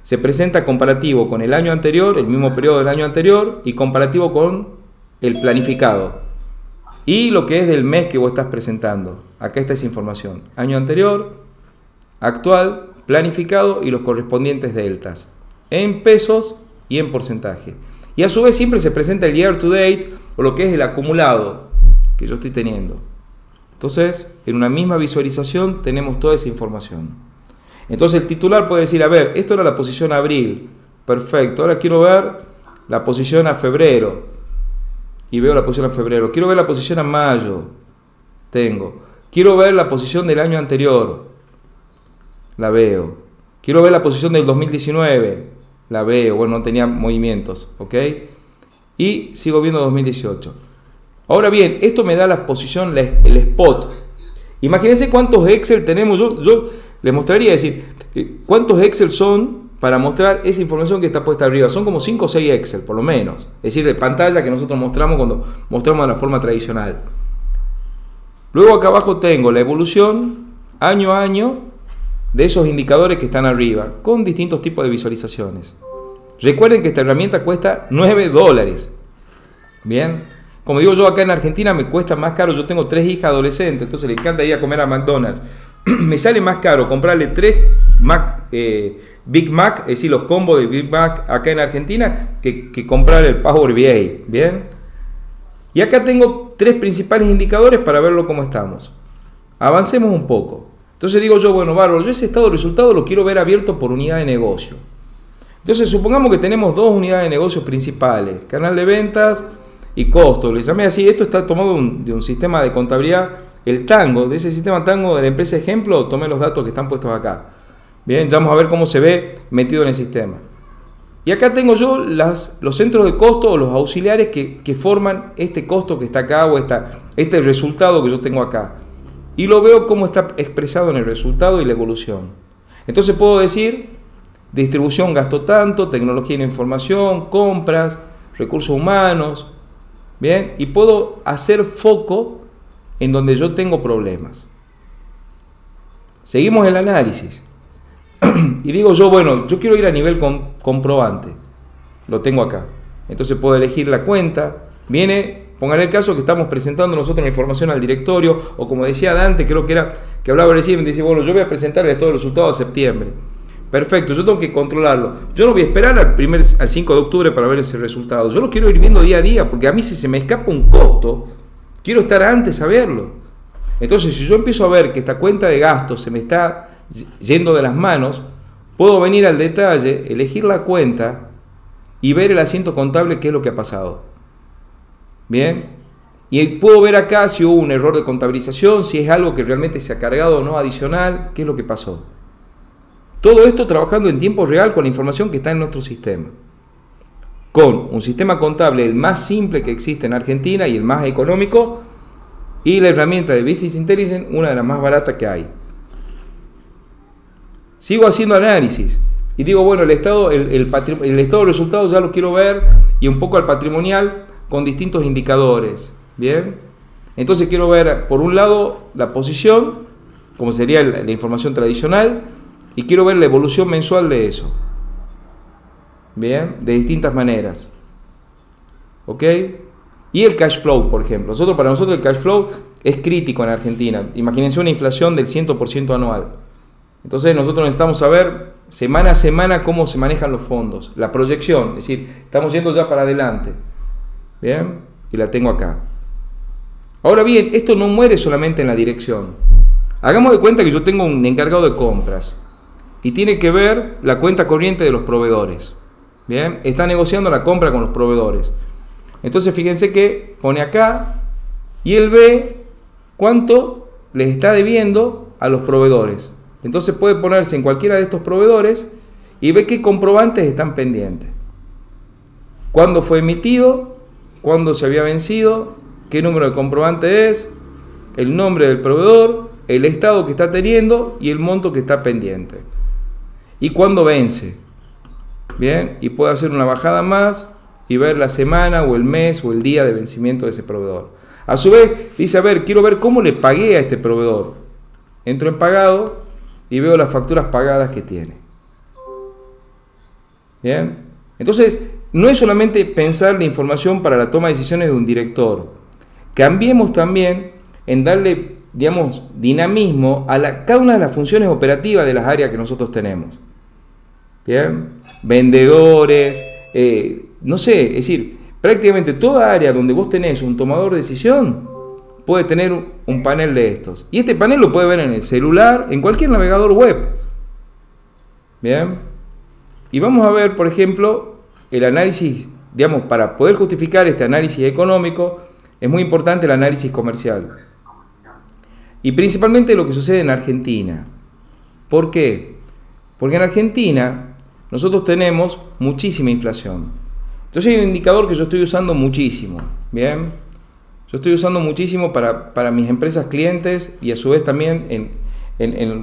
se presenta comparativo con el año anterior, el mismo periodo del año anterior, y comparativo con el planificado. Y lo que es del mes que vos estás presentando. Acá está esa información: año anterior, actual, planificado y los correspondientes deltas, en pesos y en porcentaje. Y a su vez siempre se presenta el year to date, o lo que es el acumulado que yo estoy teniendo. Entonces, en una misma visualización tenemos toda esa información. Entonces el titular puede decir, a ver, esto era la posición a abril, perfecto, ahora quiero ver la posición a febrero, y veo la posición a febrero. Quiero ver la posición a mayo, quiero ver la posición del año anterior, la veo. Quiero ver la posición del 2019, la veo. Bueno, no tenía movimientos, ¿ok? Y sigo viendo 2018. Ahora bien, esto me da la posición, el spot. Imagínense cuántos Excel tenemos. Yo les mostraría, decir, cuántos Excel son para mostrar esa información que está puesta arriba. Son como 5 o 6 Excel, por lo menos. Es decir, de pantalla que nosotros mostramos cuando mostramos de la forma tradicional. Luego acá abajo tengo la evolución año a año de esos indicadores que están arriba, con distintos tipos de visualizaciones. Recuerden que esta herramienta cuesta $9. Bien, como digo yo, acá en Argentina me cuesta más caro. Yo tengo 3 hijas adolescentes, entonces les encanta ir a comer a McDonald's. Me sale más caro comprarle 3 Big Mac, es decir, los combos de Big Mac acá en Argentina, que comprar el Power BI. Bien, y acá tengo 3 principales indicadores para verlo cómo estamos. Avancemos un poco. Entonces digo yo, bueno, bárbaro, yo ese estado de resultado lo quiero ver abierto por unidad de negocio. Entonces supongamos que tenemos 2 unidades de negocios principales, canal de ventas y costo. Les llamé así, esto está tomado de un sistema de contabilidad, el Tango, de ese sistema Tango de la empresa ejemplo, tomé los datos que están puestos acá. Bien, ya vamos a ver cómo se ve metido en el sistema. Y acá tengo yo los centros de costo o los auxiliares que forman este costo que está acá o este resultado que yo tengo acá. Y lo veo cómo está expresado en el resultado y la evolución. Entonces puedo decir, distribución gasto tanto, tecnología y la información, compras, recursos humanos, bien, y puedo hacer foco en donde yo tengo problemas. Seguimos el análisis. Y digo yo, bueno, yo quiero ir a nivel comprobante. Lo tengo acá. Entonces puedo elegir la cuenta. Pongan el caso que estamos presentando nosotros la información al directorio, o como decía Dante, creo que era que hablaba recién, me dice, bueno, yo voy a presentar el estado de resultados de septiembre. Perfecto, yo tengo que controlarlo. Yo no voy a esperar al 5 de octubre para ver ese resultado. Yo lo quiero ir viendo día a día, porque a mí si se me escapa un costo, quiero estar antes a verlo. Entonces, si yo empiezo a ver que esta cuenta de gastos se me está yendo de las manos, puedo venir al detalle, elegir la cuenta y ver el asiento contable, qué es lo que ha pasado. Bien, y puedo ver acá si hubo un error de contabilización, si es algo que realmente se ha cargado o no adicional, qué es lo que pasó. Todo esto trabajando en tiempo real con la información que está en nuestro sistema. con un sistema contable el más simple que existe en Argentina y el más económico, y la herramienta de Business Intelligence, una de las más baratas que hay. Sigo haciendo análisis y digo, bueno, el estado de resultados ya lo quiero ver, y un poco al patrimonial con distintos indicadores. Bien, entonces quiero ver por un lado la posición, como sería la información tradicional, y quiero ver la evolución mensual de eso. Bien, de distintas maneras. ¿Ok? Y el cash flow, por ejemplo. Para nosotros el cash flow es crítico en Argentina. Imagínense una inflación del 100% anual. Entonces nosotros necesitamos saber semana a semana cómo se manejan los fondos, la proyección, es decir, estamos yendo ya para adelante. Bien, y la tengo acá. Ahora bien, esto no muere solamente en la dirección. Hagamos de cuenta que yo tengo un encargado de compras y tiene que ver la cuenta corriente de los proveedores. Bien, está negociando la compra con los proveedores. Entonces fíjense que pone acá y él ve cuánto les está debiendo a los proveedores. Entonces puede ponerse en cualquiera de estos proveedores y ve qué comprobantes están pendientes. Cuándo fue emitido, cuándo se había vencido, qué número de comprobante es, el nombre del proveedor, el estado que está teniendo y el monto que está pendiente. Y cuándo vence. Bien, y puede hacer una bajada más y ver la semana o el mes o el día de vencimiento de ese proveedor. A su vez dice, a ver, quiero ver cómo le pagué a este proveedor. Entro en pagado y veo las facturas pagadas que tiene. Bien, entonces no es solamente pensar la información para la toma de decisiones de un director. Cambiemos también en darle, digamos, dinamismo a cada una de las funciones operativas de las áreas que nosotros tenemos. Bien, vendedores, no sé, es decir, prácticamente toda área donde vos tenés un tomador de decisión puede tener un panel de estos. Y este panel lo puede ver en el celular, en cualquier navegador web. Bien. Y vamos a ver, por ejemplo, el análisis, digamos, para poder justificar este análisis económico, es muy importante el análisis comercial. Y principalmente lo que sucede en Argentina. ¿Por qué? Porque en Argentina nosotros tenemos muchísima inflación. Entonces hay un indicador que yo estoy usando muchísimo. Bien. Yo estoy usando muchísimo para mis empresas clientes y a su vez también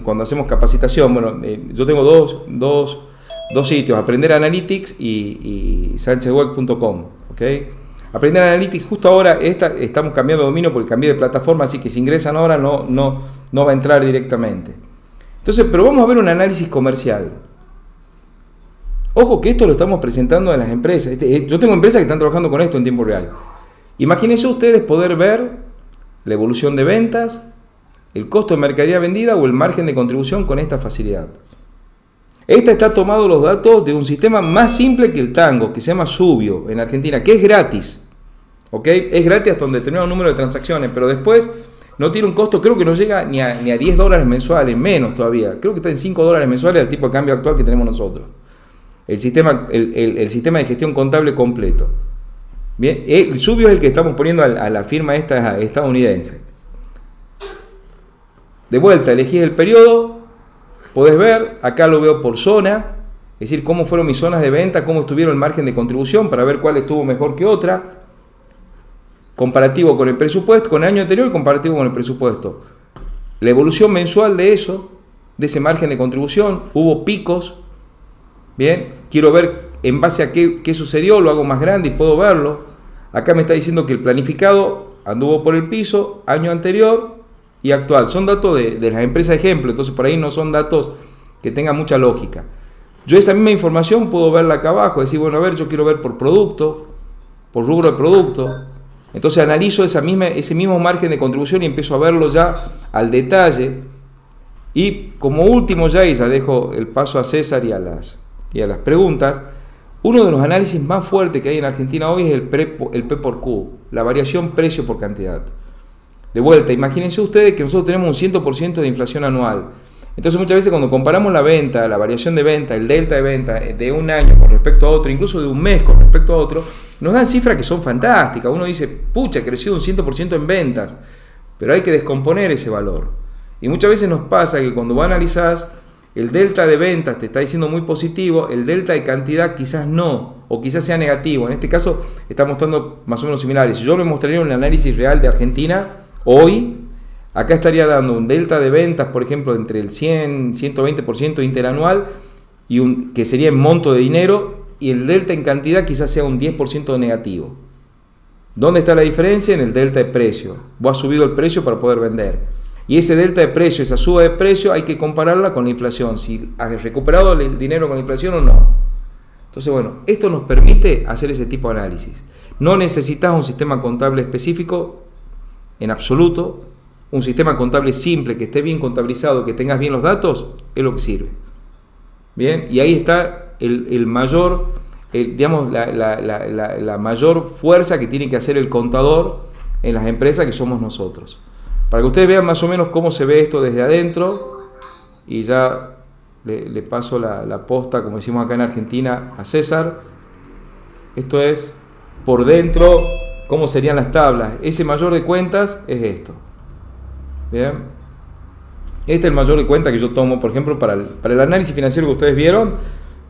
cuando hacemos capacitación. Bueno, yo tengo dos sitios, Aprender Analytics y sanchezweb.com. ¿Okay? Aprender Analytics, justo ahora estamos cambiando de dominio porque cambié de plataforma, así que si ingresan ahora no va a entrar directamente. Entonces, pero vamos a ver un análisis comercial. Ojo que esto lo estamos presentando en las empresas. Yo tengo empresas que están trabajando con esto en tiempo real. Imagínense ustedes poder ver la evolución de ventas, el costo de mercadería vendida o el margen de contribución con esta facilidad. Esta está tomando los datos de un sistema más simple que el Tango, que se llama Subio en Argentina, que es gratis. ¿Ok? Es gratis hasta un determinado número de transacciones, pero después no tiene un costo, creo que no llega ni a $10 mensuales, menos todavía. Creo que está en $5 mensuales al tipo de cambio actual que tenemos nosotros. El sistema de gestión contable completo. Bien, el Subio es el que estamos poniendo a la firma esta estadounidense. De vuelta, elegís el periodo, podés ver, acá lo veo por zona, es decir, cómo fueron mis zonas de venta, cómo estuvieron el margen de contribución para ver cuál estuvo mejor que otra, comparativo con el presupuesto, con el año anterior y comparativo con el presupuesto. La evolución mensual de eso, de ese margen de contribución, hubo picos, bien, quiero ver en base a qué sucedió, lo hago más grande y puedo verlo. Acá me está diciendo que el planificado anduvo por el piso, año anterior y actual. Son datos de las empresas ejemplo, entonces por ahí no son datos que tengan mucha lógica. Yo esa misma información puedo verla acá abajo, decir, bueno, a ver, yo quiero ver por producto, por rubro de producto. Entonces analizo ese mismo margen de contribución y empiezo a verlo ya al detalle. Y como último ya dejo el paso a César y a las preguntas. Uno de los análisis más fuertes que hay en Argentina hoy es el P por Q, la variación precio por cantidad. De vuelta, imagínense ustedes que nosotros tenemos un 100% de inflación anual. Entonces muchas veces cuando comparamos la venta, la variación de venta, el delta de venta de un año con respecto a otro, incluso de un mes con respecto a otro, nos dan cifras que son fantásticas. Uno dice, pucha, ha crecido un 100% en ventas, pero hay que descomponer ese valor. Y muchas veces nos pasa que cuando vos analizás, el delta de ventas te está diciendo muy positivo, el delta de cantidad quizás no, o quizás sea negativo. En este caso está mostrando más o menos similares. Si yo me mostraría un análisis real de Argentina hoy, acá estaría dando un delta de ventas, por ejemplo, entre el 100 120% interanual, que sería en monto de dinero, y el delta en cantidad quizás sea un 10% negativo. ¿Dónde está la diferencia? En el delta de precio. Vos has subido el precio para poder vender. Y ese delta de precio, esa suba de precio, hay que compararla con la inflación. Si has recuperado el dinero con la inflación o no. Entonces, bueno, esto nos permite hacer ese tipo de análisis. No necesitas un sistema contable específico en absoluto. Un sistema contable simple, que esté bien contabilizado, que tengas bien los datos, es lo que sirve. Bien, y ahí está el mayor, digamos, la mayor fuerza que tiene que hacer el contador en las empresas, que somos nosotros. Para que ustedes vean más o menos cómo se ve esto desde adentro, y ya le paso la posta, como decimos acá en Argentina, a César. Esto es por dentro, cómo serían las tablas. Ese mayor de cuentas es esto. Bien, este es el mayor de cuenta que yo tomo, por ejemplo, para el análisis financiero que ustedes vieron.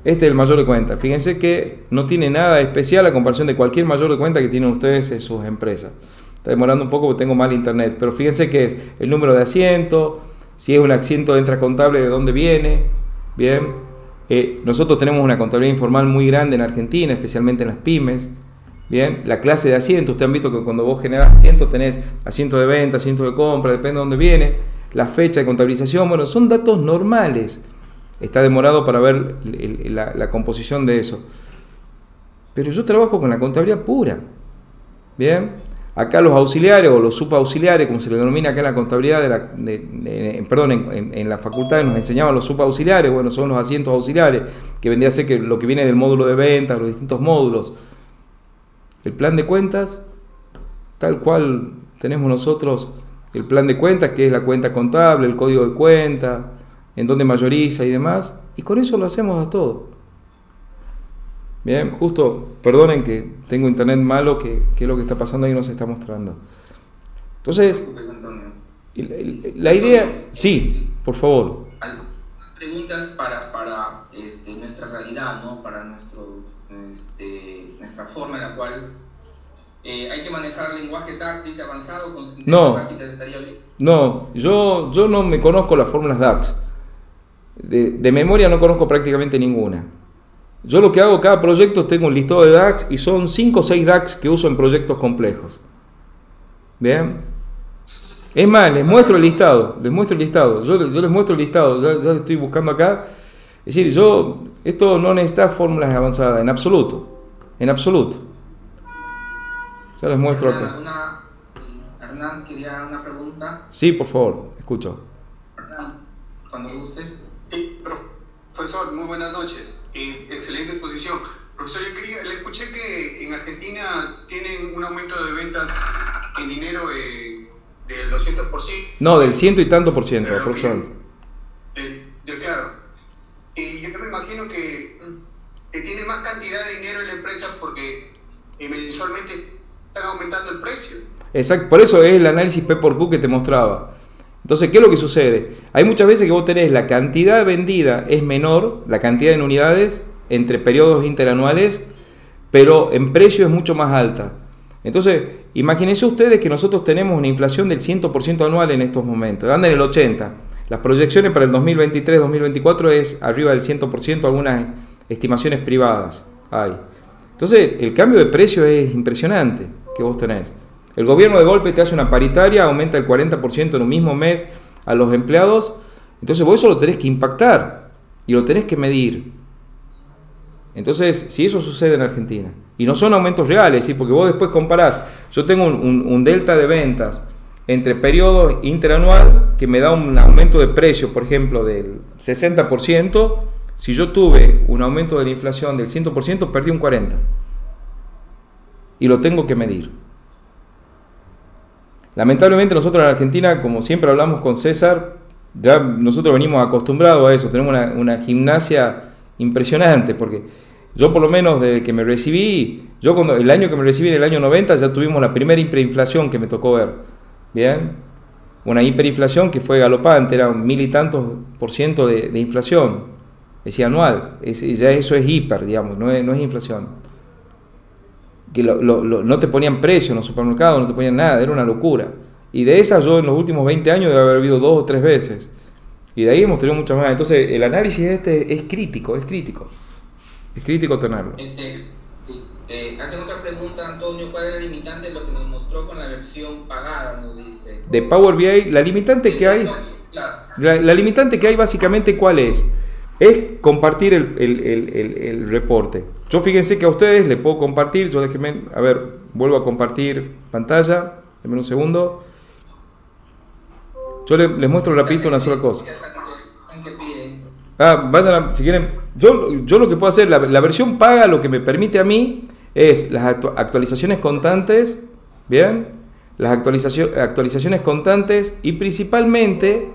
Este es el mayor de cuenta. Fíjense que no tiene nada especial a comparación de cualquier mayor de cuenta que tienen ustedes en sus empresas. Está demorando un poco porque tengo mal internet, pero fíjense que es el número de asiento, si es un asiento de intracontable, de dónde viene. Bien, nosotros tenemos una contabilidad informal muy grande en Argentina, especialmente en las pymes. Bien, la clase de asiento, ustedes han visto que cuando vos generás asiento tenés asiento de venta, asiento de compra, depende de dónde viene, la fecha de contabilización, bueno, son datos normales. Está demorado para ver la composición de eso. Pero yo trabajo con la contabilidad pura. Bien, acá los auxiliares o los subauxiliares, como se le denomina acá en la contabilidad, en la facultad nos enseñaban los subauxiliares, bueno, son los asientos auxiliares, que vendría a ser que lo que viene del módulo de ventas, los distintos módulos. El plan de cuentas, tal cual tenemos nosotros el plan de cuentas, que es la cuenta contable, el código de cuenta, en donde mayoriza y demás, y con eso lo hacemos a todo. Bien, justo, perdonen que tengo internet malo, que es lo que está pasando ahí, nos está mostrando. Entonces, la idea, sí, por favor. Preguntas para nuestra realidad, ¿no? Para nuestra forma en la cual hay que manejar lenguaje DAX, dice avanzado, con no, básicas estaría bien. No, yo no me conozco las fórmulas DAX. De memoria no conozco prácticamente ninguna. Yo lo que hago, cada proyecto tengo un listado de DAX y son 5 o 6 DAX que uso en proyectos complejos. ¿Bien? Es más, les muestro el listado. Yo les muestro el listado, ya lo estoy buscando acá. Es decir, esto no necesita fórmulas avanzadas, en absoluto. En absoluto. Ya les muestro acá. Hernán, quería una pregunta. Sí, por favor, escucho. Hernán, cuando gustes. Sí, profesor, muy buenas noches. Excelente exposición. Profesor, le escuché que en Argentina tienen un aumento de ventas en dinero del 200%. No, del 100 y tanto por ciento, aproximadamente. Claro. Y yo me imagino que tiene más cantidad de dinero en la empresa porque mensualmente están aumentando el precio. Exacto, por eso es el análisis P por Q que te mostraba. Entonces, ¿qué es lo que sucede? Hay muchas veces que vos tenés la cantidad vendida es menor, la cantidad en unidades entre periodos interanuales, pero en precio es mucho más alta. Entonces, imagínense ustedes que nosotros tenemos una inflación del 100% anual en estos momentos, anda en el 80%. Las proyecciones para el 2023-2024 es arriba del 100%, algunas estimaciones privadas hay. Entonces, el cambio de precio es impresionante que vos tenés. El gobierno de golpe te hace una paritaria, aumenta el 40% en un mismo mes a los empleados. Entonces vos eso lo tenés que impactar y lo tenés que medir. Entonces, si eso sucede en Argentina, y no son aumentos reales, ¿sí? Porque vos después comparás, yo tengo un delta de ventas entre periodos interanual que me da un aumento de precio, por ejemplo, del 60%, si yo tuve un aumento de la inflación del 100%, perdí un 40%. Y lo tengo que medir. Lamentablemente nosotros en Argentina, como siempre hablamos con César, ya nosotros venimos acostumbrados a eso, tenemos una gimnasia impresionante, porque yo por lo menos desde que me recibí, el año que me recibí en el año 90 ya tuvimos la primera hiperinflación que me tocó ver, ¿bien? Una hiperinflación que fue galopante, era 1000 y tantos % de inflación, decía anual, ya eso es hiper, digamos, no es inflación. que no te ponían precio en los supermercados, no te ponían nada, era una locura. Y de esas yo en los últimos 20 años debe haber habido 2 o 3 veces. Y de ahí hemos tenido muchas más. Entonces el análisis es crítico, es crítico. Es crítico tenerlo. Hacen otra pregunta, Antonio, ¿cuál es la limitante de lo que nos mostró con la versión pagada? Nos dice. De Power BI, la limitante que hay, la limitante que hay básicamente, ¿cuál es? Es compartir el reporte. Yo fíjense que a ustedes les puedo compartir, yo déjenme, a ver, vuelvo a compartir pantalla, denme un segundo. Yo les muestro rapidito una sola cosa. Vayan si quieren. Yo lo que puedo hacer, la versión paga lo que me permite a mí es las actualizaciones constantes, ¿bien? Las actualizaciones constantes, y principalmente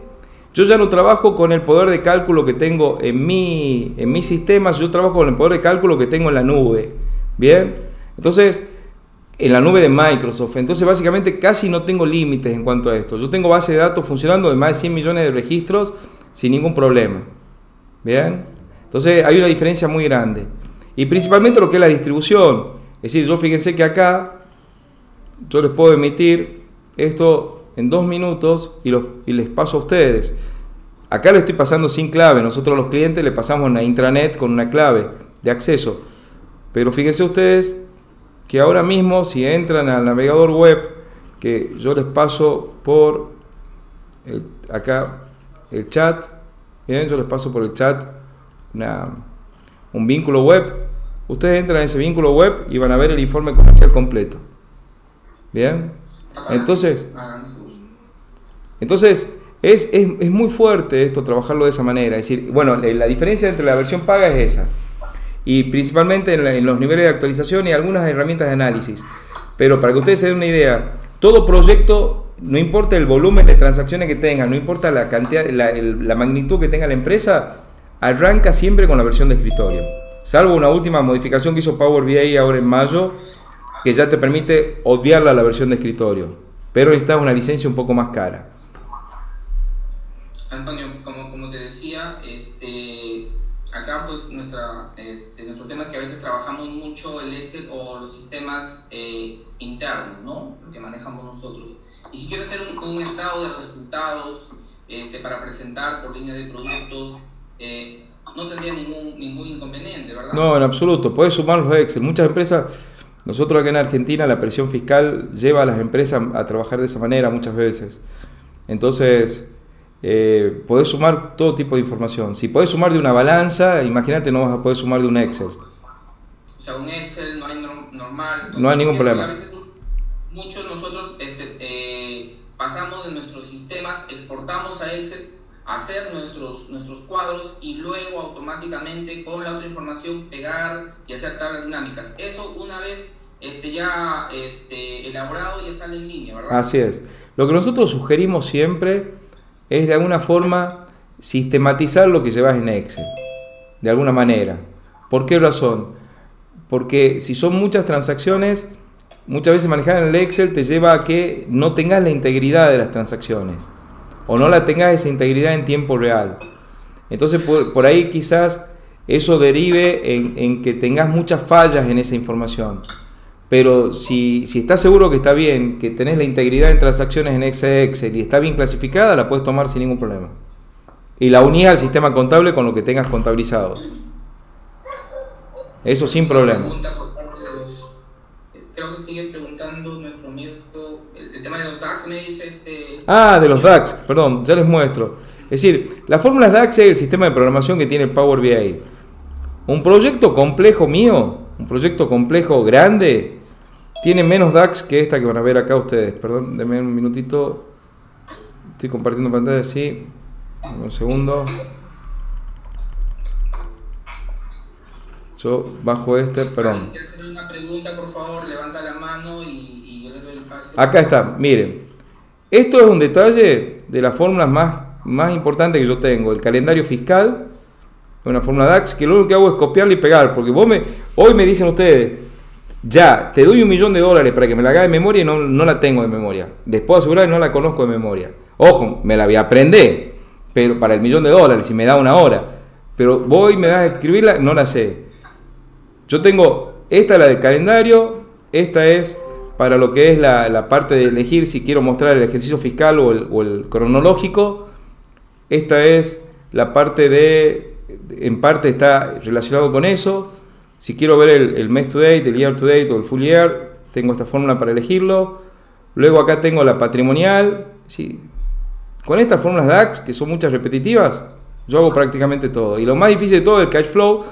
yo ya no trabajo con el poder de cálculo que tengo en mis sistemas, yo trabajo con el poder de cálculo que tengo en la nube, ¿bien? Entonces, en la nube de Microsoft. Entonces, básicamente casi no tengo límites en cuanto a esto. Yo tengo base de datos funcionando de más de 100 millones de registros sin ningún problema, ¿bien? Entonces, hay una diferencia muy grande. Y principalmente lo que es la distribución. Es decir, yo fíjense que acá yo les puedo emitir esto en 2 minutos y les paso a ustedes. Acá le estoy pasando sin clave. Nosotros a los clientes le pasamos una intranet con una clave de acceso. Pero fíjense ustedes que ahora mismo, si entran al navegador web, que yo les paso por acá el chat, bien, yo les paso por el chat un vínculo web. Ustedes entran en ese vínculo web y van a ver el informe comercial completo. Bien, entonces es muy fuerte esto, trabajarlo de esa manera. Es decir, bueno, la diferencia entre la versión paga es esa, y principalmente en los niveles de actualización y algunas herramientas de análisis. Pero para que ustedes se den una idea, todo proyecto, no importa el volumen de transacciones que tenga, no importa la cantidad, la magnitud que tenga la empresa, arranca siempre con la versión de escritorio, salvo una última modificación que hizo Power BI ahora en mayo, que ya te permite obviarla a la versión de escritorio, pero necesitas una licencia un poco más cara. Antonio, como te decía, acá pues nuestro tema es que a veces trabajamos mucho el Excel o los sistemas internos, ¿no? Que manejamos nosotros. Y si quieres hacer un estado de resultados para presentar por línea de productos, no tendría ningún inconveniente, ¿verdad? No, en absoluto. Puedes sumar los Excel. Muchas empresas, nosotros acá en Argentina, la presión fiscal lleva a las empresas a trabajar de esa manera muchas veces. Entonces, podés sumar todo tipo de información. Si podés sumar de una balanza, imagínate, no vas a poder sumar de un Excel. O sea, un Excel no hay normal. No hay ningún problema. A veces muchos nosotros pasamos de nuestros sistemas, exportamos a Excel, hacer nuestros cuadros y luego automáticamente con la otra información pegar y hacer tablas dinámicas. Eso una vez ya elaborado ya sale en línea, ¿verdad? Así es. Lo que nosotros sugerimos siempre es de alguna forma sistematizar lo que llevas en Excel, de alguna manera. ¿Por qué razón? Porque si son muchas transacciones, muchas veces manejar en el Excel te lleva a que no tengas la integridad de las transacciones, o no la tengas esa integridad en tiempo real. Entonces por ahí quizás eso derive en que tengas muchas fallas en esa información. Pero si estás seguro que está bien, que tenés la integridad en transacciones en Excel y está bien clasificada, la puedes tomar sin ningún problema. Y la unís al sistema contable con lo que tengas contabilizado. Eso sin problema. Creo que sigue preguntando nuestro amigo el tema de los DAX, me dice de los DAX, perdón, ya les muestro. Es decir, las fórmulas DAX es el sistema de programación que tiene el Power BI. Un proyecto complejo mío, un proyecto complejo grande, tiene menos DAX que esta que van a ver acá ustedes. Perdón, denme un minutito. Estoy compartiendo pantalla así. Un segundo. Yo bajo perdón. ¿Quieres hacer una pregunta, por favor? Levanta la mano y yo le doy el pase. Acá está, miren. Esto es un detalle de las fórmulas más importantes que yo tengo. El calendario fiscal, una fórmula DAX, que lo único que hago es copiarla y pegar. Porque hoy me dicen ustedes, ya, te doy $1 millón para que me la haga de memoria y no la tengo de memoria. Les puedo asegurar que no la conozco de memoria. Ojo, me la voy a aprender, pero para el $1 millón, si me da una hora. Pero me das a escribirla, no la sé. Yo tengo esta, la del calendario, esta es para lo que es la parte de elegir si quiero mostrar el ejercicio fiscal o el cronológico. Esta es la parte en parte está relacionado con eso. Si quiero ver el mes to date, el year to date o el full year, tengo esta fórmula para elegirlo. Luego acá tengo la patrimonial. ¿Sí? Con estas fórmulas DAX, que son muchas repetitivas, yo hago prácticamente todo. Y lo más difícil de todo es el cash flow,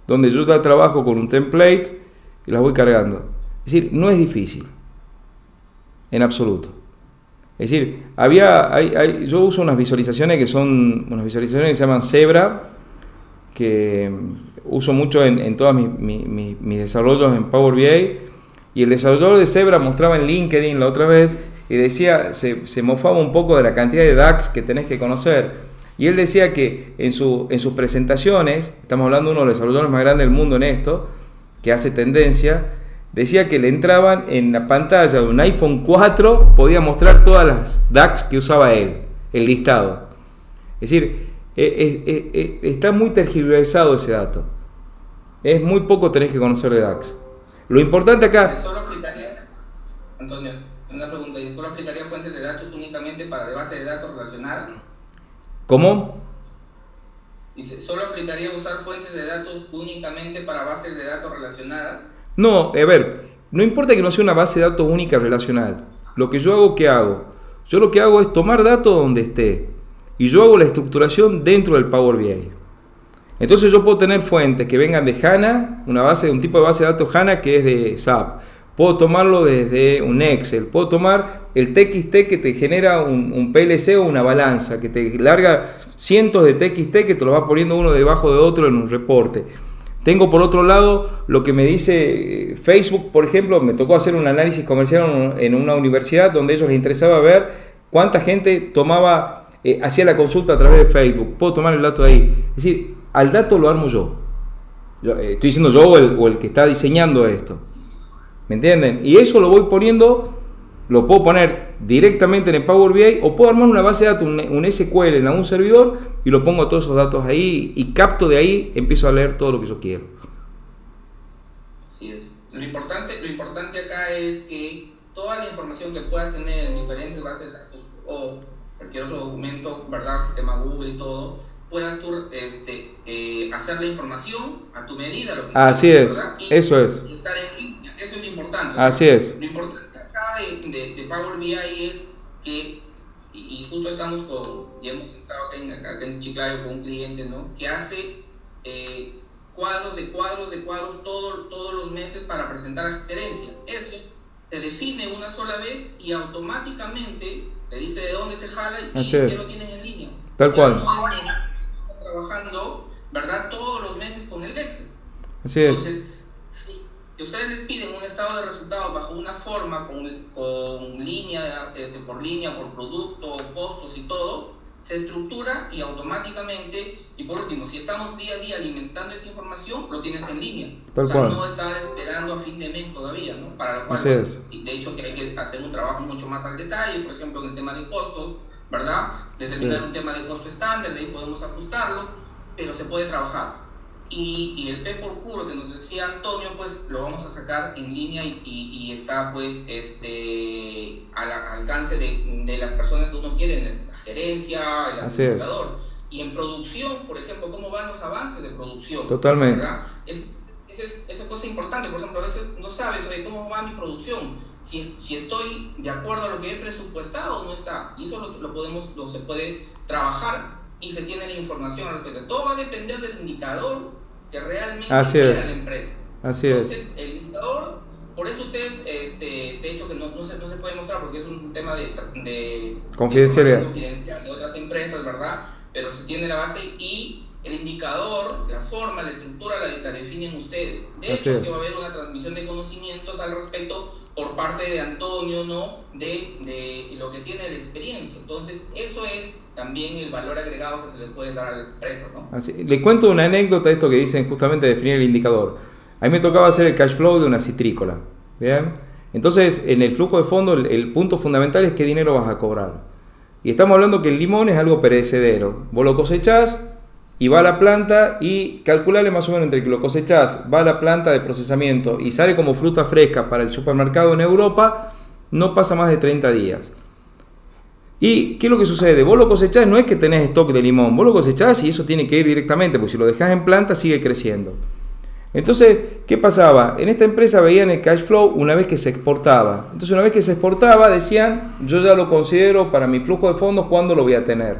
donde yo ya trabajo con un template y las voy cargando. Es decir, no es difícil, en absoluto. Es decir, yo uso unas visualizaciones que son unas visualizaciones que se llaman Zebra, que uso mucho en todos mis desarrollos en Power BI. Y el desarrollador de Zebra mostraba en LinkedIn la otra vez y decía, se mofaba un poco de la cantidad de DAX que tenés que conocer. Y él decía que en sus presentaciones, estamos hablando de uno de los desarrolladores más grandes del mundo en esto, que hace tendencia, decía que le entraban en la pantalla de un iPhone 4, podía mostrar todas las DAX que usaba él, el listado. Es decir, está muy tergiversado ese dato. Es muy poco tenés que conocer de DAX. Lo importante acá... ¿Solo aplicaría, Antonio, una pregunta, ¿y solo aplicaría fuentes de datos únicamente para de base de datos relacionadas? ¿Cómo? Dice, ¿solo aplicaría usar fuentes de datos únicamente para bases de datos relacionadas? No, a ver, no importa que no sea una base de datos única relacional. Lo que yo hago, ¿qué hago? Yo lo que hago es tomar datos donde esté. Y yo hago la estructuración dentro del Power BI. Entonces yo puedo tener fuentes que vengan de HANA, un tipo de base de datos HANA que es de SAP. Puedo tomarlo desde un Excel. Puedo tomar el TXT que te genera un PLC o una balanza, que te larga cientos de TXT que te los va poniendo uno debajo de otro en un reporte. Tengo por otro lado lo que me dice Facebook, por ejemplo. Me tocó hacer un análisis comercial en una universidad donde a ellos les interesaba ver cuánta gente hacía la consulta a través de Facebook. Puedo tomar el dato de ahí. Es decir, al dato lo armo yo. Estoy diciendo yo o el que está diseñando esto. ¿Me entienden? Y eso lo voy poniendo, lo puedo poner directamente en el Power BI o puedo armar una base de datos, un SQL en algún servidor y lo pongo todos esos datos ahí y capto de ahí, empiezo a leer todo lo que yo quiero. Así es. Lo importante acá es que toda la información que puedas tener en diferentes bases de datos o cualquier otro documento, ¿verdad? Tema Google y todo, puedas tú hacer la información a tu medida. Lo que así quieras, es, ¿verdad? eso es. Y estar en línea. Eso es lo importante. Así es. Lo importante acá de Power BI es que, y justo estamos ya hemos estado acá en Chiclayo con un cliente, ¿no? Que hace cuadros de cuadros todos los meses para presentar a gerencia. Eso se define una sola vez y automáticamente se dice de dónde se jala y ya lo tienen en línea. Tal cual. No están trabajando, ¿verdad? Todos los meses con el Excel. Así es. Entonces, si ustedes les piden un estado de resultados bajo una forma con línea, por línea, por producto, costos y todo, se estructura y automáticamente, y por último, si estamos día a día alimentando esa información, lo tienes en línea. Tal cual. No estar esperando a fin de mes todavía, ¿no? Para lo cual, así es. De hecho, que hay que hacer un trabajo mucho más al detalle, por ejemplo, en el tema de costos, ¿verdad? Determinar un tema de costo estándar, de ahí podemos ajustarlo, pero se puede trabajar. Y el P por Q, que nos decía Antonio, pues lo vamos a sacar en línea y está pues al alcance de las personas que uno quiere, la gerencia, el administrador. Y en producción, por ejemplo, ¿cómo van los avances de producción? Totalmente. Esa cosa importante, por ejemplo, a veces no sabes, oye, ¿cómo va mi producción? Si estoy de acuerdo a lo que he presupuestado o no está. Y eso se puede trabajar y se tiene la información al respecto. Todo va a depender del indicador que realmente quiera la empresa. Entonces, el indicador, por eso ustedes, de hecho, que no se puede mostrar porque es un tema de confidencialidad de otras empresas, ¿verdad? Pero se tiene la base y el indicador, la forma, la estructura la definen ustedes. De hecho, que va a haber una transmisión de conocimientos al respecto por parte de Antonio, ¿no? De lo que tiene de experiencia. Entonces, eso es también el valor agregado que se le puede dar a las empresas, ¿no? Así, le cuento una anécdota de esto que dicen justamente definir el indicador. A mí me tocaba hacer el cash flow de una citrícola, ¿bien? Entonces, en el flujo de fondo, el punto fundamental es qué dinero vas a cobrar. Y estamos hablando que el limón es algo perecedero. Vos lo cosechás y va a la planta y calcularle más o menos entre que lo cosechás, va a la planta de procesamiento y sale como fruta fresca para el supermercado en Europa, no pasa más de 30 días. ¿Y qué es lo que sucede? Vos lo cosechás, no es que tenés stock de limón, vos lo cosechás y eso tiene que ir directamente, porque si lo dejás en planta sigue creciendo. Entonces, ¿qué pasaba? En esta empresa veían el cash flow una vez que se exportaba. Entonces, una vez que se exportaba, decían, yo ya lo considero para mi flujo de fondos, ¿cuándo lo voy a tener?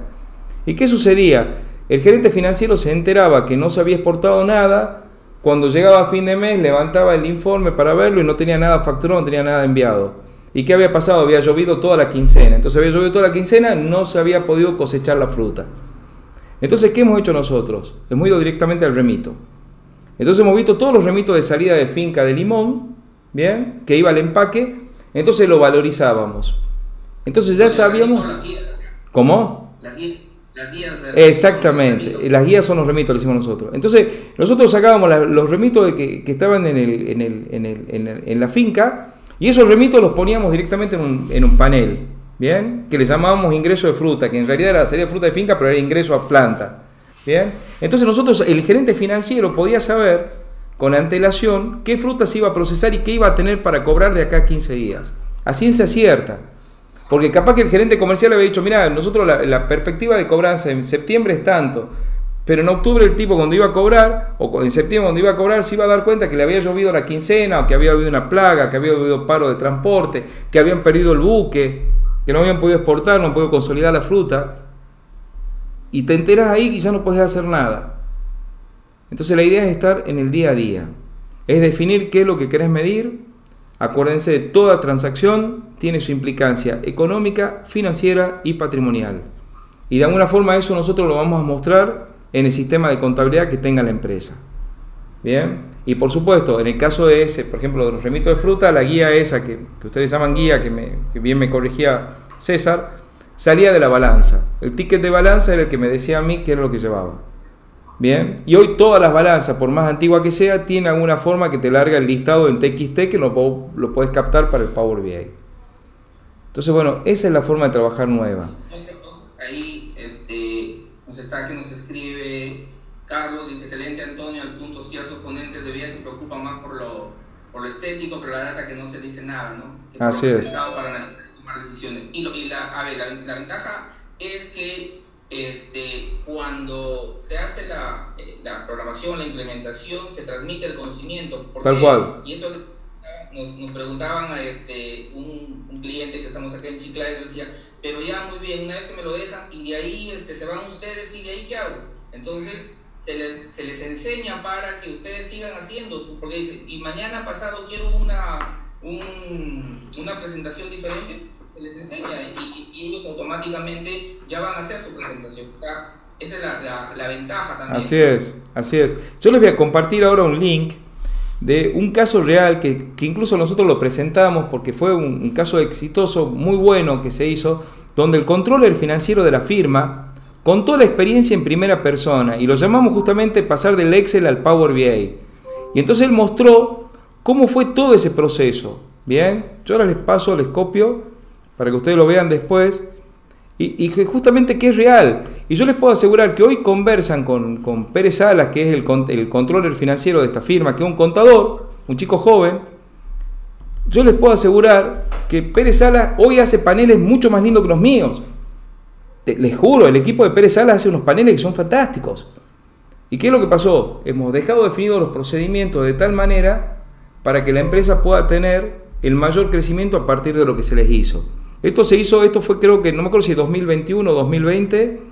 ¿Y qué sucedía? El gerente financiero se enteraba que no se había exportado nada, cuando llegaba a fin de mes levantaba el informe para verlo y no tenía nada facturado, no tenía nada enviado. ¿Y qué había pasado? Había llovido toda la quincena. Entonces había llovido toda la quincena, no se había podido cosechar la fruta. Entonces, ¿qué hemos hecho nosotros? Hemos ido directamente al remito. Entonces hemos visto todos los remitos de salida de finca de limón, ¿bien? Que iba al empaque, entonces lo valorizábamos. Entonces ya sabíamos... ¿Cómo? Las guías. Exactamente, las guías son los remitos, lo hicimos nosotros. Entonces nosotros sacábamos los remitos que estaban en la finca, y esos remitos los poníamos directamente en un panel, ¿bien? Que le llamábamos ingreso de fruta, que en realidad era la salida de fruta de finca, pero era ingreso a planta, ¿bien? Entonces nosotros, el gerente financiero podía saber con antelación qué fruta se iba a procesar y qué iba a tener para cobrar de acá a 15 días. A ciencia cierta. Porque capaz que el gerente comercial había dicho, mira, nosotros la perspectiva de cobranza en septiembre es tanto, pero en octubre el tipo cuando iba a cobrar, o en septiembre cuando iba a cobrar, se iba a dar cuenta que le había llovido la quincena, o que había habido una plaga, que había habido paro de transporte, que habían perdido el buque, que no habían podido exportar, no han podido consolidar la fruta, y te enteras ahí y ya no puedes hacer nada. Entonces la idea es estar en el día a día, es definir qué es lo que querés medir. Acuérdense, toda transacción tiene su implicancia económica, financiera y patrimonial. Y de alguna forma eso nosotros lo vamos a mostrar en el sistema de contabilidad que tenga la empresa. Bien, y por supuesto, en el caso de ese, por ejemplo, de los remitos de fruta, la guía esa que ustedes llaman guía, que bien me corregía César, salía de la balanza. El ticket de balanza era el que me decía a mí qué era lo que llevaba. Bien, y hoy todas las balanzas, por más antigua que sea, tienen alguna forma que te larga el listado en TXT que lo puedes captar para el Power BI. Entonces, bueno, esa es la forma de trabajar nueva. Ahí nos escribe Carlos, dice, excelente Antonio, al punto ciertos ponentes de BI se preocupan más por lo estético, pero la data que no se dice nada, ¿no? Que así es. Para tomar decisiones. La ventaja es que cuando se hace la programación, la implementación, se transmite el conocimiento. Tal cual. Y eso nos preguntaban a un cliente que estamos acá en Chiclayo, decía, pero ya muy bien, una vez que me lo dejan y de ahí se van ustedes y de ahí ¿qué hago? Entonces se les enseña para que ustedes sigan haciendo, porque dice, y mañana pasado quiero una presentación diferente, se les enseña y ellos automáticamente ya van a hacer su presentación. O sea, esa es la ventaja también. Así es. Yo les voy a compartir ahora un link de un caso real que incluso nosotros lo presentamos porque fue un caso exitoso, muy bueno que se hizo, donde el controller financiero de la firma contó la experiencia en primera persona y lo llamamos justamente pasar del Excel al Power BI. Y entonces él mostró cómo fue todo ese proceso. Bien, yo ahora les copio para que ustedes lo vean después, y justamente que es real. Y yo les puedo asegurar que hoy conversan con Pérez Salas, que es el controller financiero de esta firma, que es un contador, un chico joven. Yo les puedo asegurar que Pérez Salas hoy hace paneles mucho más lindos que los míos. Les juro, el equipo de Pérez Salas hace unos paneles que son fantásticos. ¿Y qué es lo que pasó? Hemos dejado definidos los procedimientos de tal manera para que la empresa pueda tener el mayor crecimiento a partir de lo que se les hizo. Esto fue creo que, no me acuerdo si 2021 o 2020,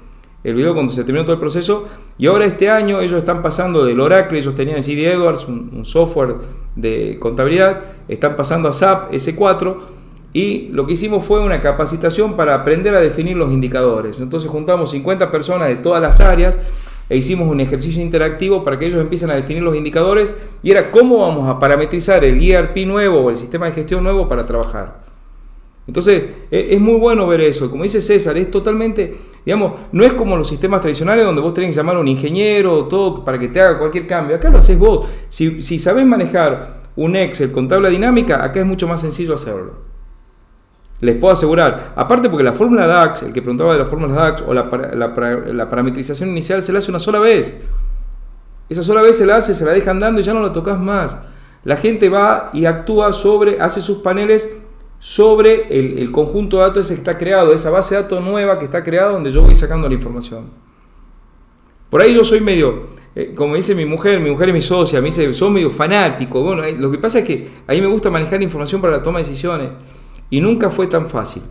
el video cuando se terminó todo el proceso, y ahora este año ellos están pasando del Oracle, ellos tenían CD Edwards, un software de contabilidad, están pasando a SAP S4, y lo que hicimos fue una capacitación para aprender a definir los indicadores. Entonces juntamos 50 personas de todas las áreas e hicimos un ejercicio interactivo para que ellos empiecen a definir los indicadores, y era cómo vamos a parametrizar el ERP nuevo o el sistema de gestión nuevo para trabajar. Entonces, es muy bueno ver eso. Como dice César, es totalmente, digamos, no es como los sistemas tradicionales donde vos tenés que llamar a un ingeniero o todo para que te haga cualquier cambio. Acá lo haces vos. Si sabés manejar un Excel con tabla dinámica, acá es mucho más sencillo hacerlo. Les puedo asegurar, aparte porque la fórmula DAX, el que preguntaba de la fórmula DAX o la parametrización inicial se la hace una sola vez. Esa sola vez se la hace, se la dejan dando y ya no la tocas más. La gente va y actúa hace sus paneles sobre el conjunto de datos ese que está creado, esa base de datos nueva que está creada donde yo voy sacando la información. Por ahí yo soy medio, como dice mi mujer es mi socia, me dice, soy medio fanático. Bueno, lo que pasa es que a mí me gusta manejar la información para la toma de decisiones. Y nunca fue tan fácil.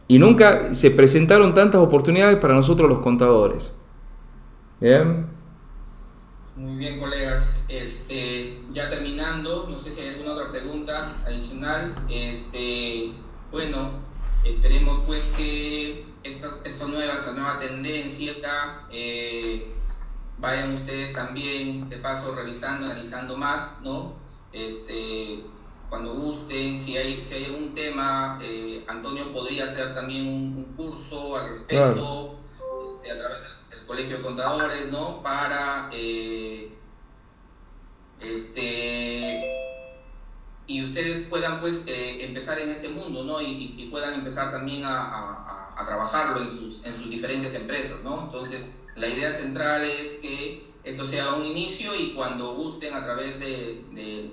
Y nunca se presentaron tantas oportunidades para nosotros los contadores. ¿Bien? Muy bien, colegas. Ya terminando, no sé si hay alguna otra pregunta adicional. Bueno, esperemos pues que esta nueva tendencia vayan ustedes también de paso revisando, analizando más, ¿no? Cuando gusten, si hay algún tema, Antonio podría hacer también un curso al respecto, claro, a través del Colegio de Contadores, ¿no? Para y ustedes puedan pues empezar en este mundo, ¿no? Y puedan empezar también a trabajarlo en sus diferentes empresas, ¿no? Entonces la idea central es que esto sea un inicio y cuando gusten a través de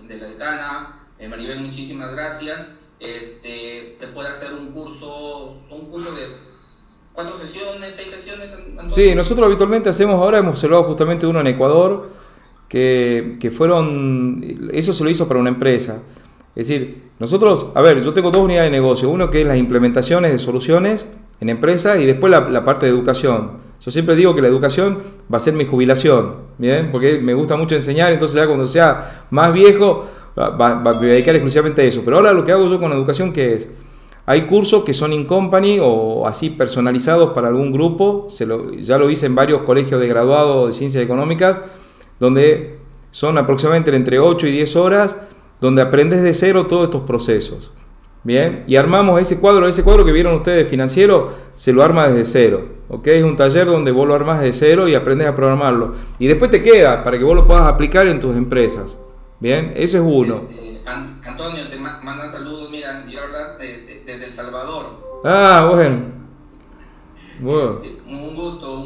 la decana, Maribel, muchísimas gracias. Se puede hacer un curso de 4 sesiones, 6 sesiones. Antonio. Sí, nosotros habitualmente hemos observado justamente uno en Ecuador, que fueron, eso se lo hizo para una empresa. Es decir, nosotros, yo tengo 2 unidades de negocio, uno que es las implementaciones de soluciones en empresas y después la parte de educación. Yo siempre digo que la educación va a ser mi jubilación, ¿bien? Porque me gusta mucho enseñar, entonces ya cuando sea más viejo me voy a dedicar exclusivamente a eso. Pero ahora lo que hago yo con la educación, ¿qué es? Hay cursos que son in company o así personalizados para algún grupo, ya lo hice en varios colegios de graduados de ciencias económicas, donde son aproximadamente entre 8 y 10 horas, donde aprendes de cero todos estos procesos. Bien, y armamos ese cuadro que vieron ustedes financiero, se lo arma desde cero, ¿ok? Es un taller donde vos lo armas desde cero y aprendes a programarlo. Y después te queda para que vos lo puedas aplicar en tus empresas. Bien, eso es uno. Antonio, te mandan saludos, mira, yo la verdad, desde El Salvador. Ah, bueno. Un gusto,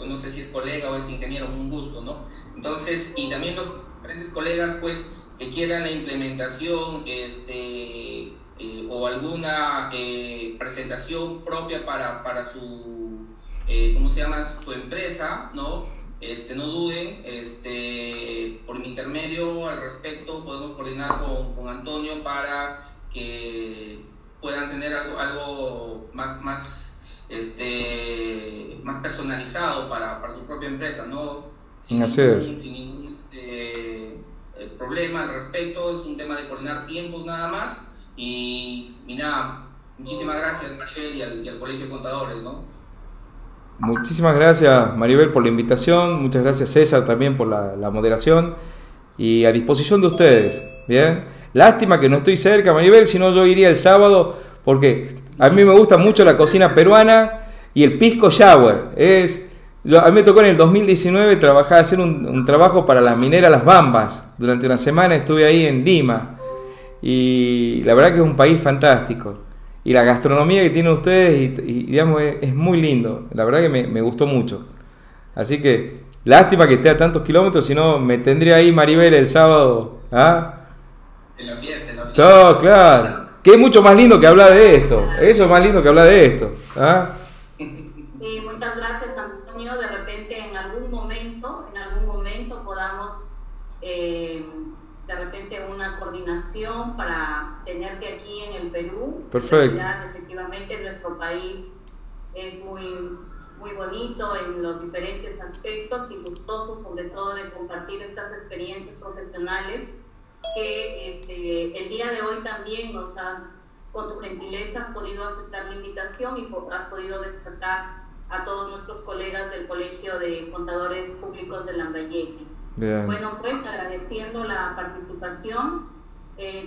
no sé si es colega o es ingeniero, un gusto, ¿no? Entonces, y también los diferentes colegas, pues, que quieran la implementación, o alguna presentación propia para su, ¿cómo se llama? Su empresa, ¿no? No duden, por mi intermedio al respecto podemos coordinar con Antonio para que puedan tener algo más personalizado para su propia empresa, ¿no? Sin ningún problema al respecto. Es un tema de coordinar tiempos nada más. Y nada, muchísimas gracias, Maribel, y al Colegio de Contadores, ¿no? Muchísimas gracias, Maribel, por la invitación. Muchas gracias, César, también por la moderación. Y a disposición de ustedes, ¿bien? Lástima que no estoy cerca, Maribel, si no yo iría el sábado, porque a mí me gusta mucho la cocina peruana y el pisco shower. A mí me tocó en el 2019 hacer un trabajo para la minera Las Bambas. Durante una semana estuve ahí en Lima. Y la verdad que es un país fantástico. Y la gastronomía que tienen ustedes, digamos, es muy lindo. La verdad que me gustó mucho. Así que, lástima que esté a tantos kilómetros, si no me tendría ahí, Maribel, el sábado. ¿Ah? En la fiesta. No, claro. Que es mucho más lindo que hablar de esto. Eso es más lindo que hablar de esto. ¿Ah? Muchas gracias, Antonio. De repente, en algún momento podamos... de repente una coordinación para tenerte aquí en el Perú. Perfecto. Efectivamente nuestro país es muy bonito en los diferentes aspectos y gustoso sobre todo de compartir estas experiencias profesionales que el día de hoy también con tu gentileza has podido aceptar la invitación y has podido destacar a todos nuestros colegas del Colegio de Contadores Públicos de Lambayeque. Bien. Bueno, pues agradeciendo la participación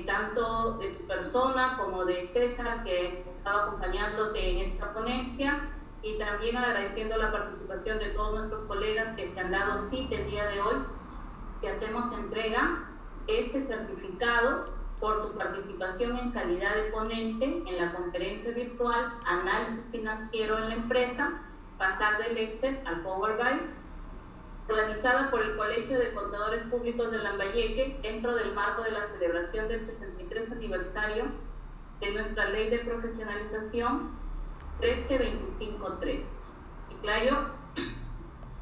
tanto de tu persona como de César, que estaba acompañándote en esta ponencia, y también agradeciendo la participación de todos nuestros colegas que se han dado cita el día de hoy, que hacemos entrega este certificado por tu participación en calidad de ponente en la conferencia virtual Análisis Financiero en la Empresa, pasar del Excel al Power BI, organizada por el Colegio de Contadores Públicos de Lambayeque dentro del marco de la celebración del 63 aniversario de nuestra Ley de Profesionalización 13253. Chiclayo,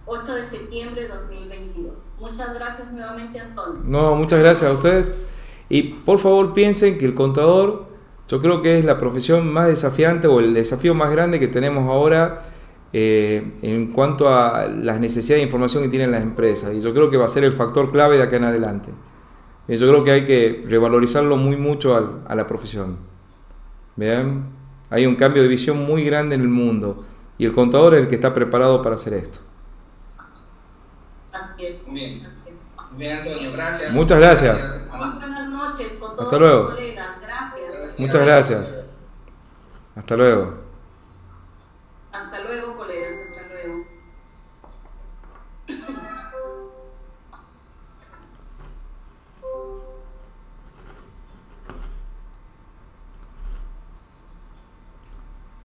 8 de septiembre de 2022. Muchas gracias nuevamente, Antonio. No, muchas gracias a ustedes. Y por favor piensen que el contador, yo creo que es la profesión más desafiante o el desafío más grande que tenemos ahora en cuanto a las necesidades de información que tienen las empresas. Y yo creo que va a ser el factor clave de acá en adelante. Yo creo que hay que revalorizarlo mucho a la profesión. ¿Vean? Hay un cambio de visión muy grande en el mundo y el contador es el que está preparado para hacer esto. Así es. Bien. Bien, Antonio, gracias. Muchas gracias. Muy buenas noches con todos Hasta luego. los colegas. Gracias. Muchas gracias. Hasta luego.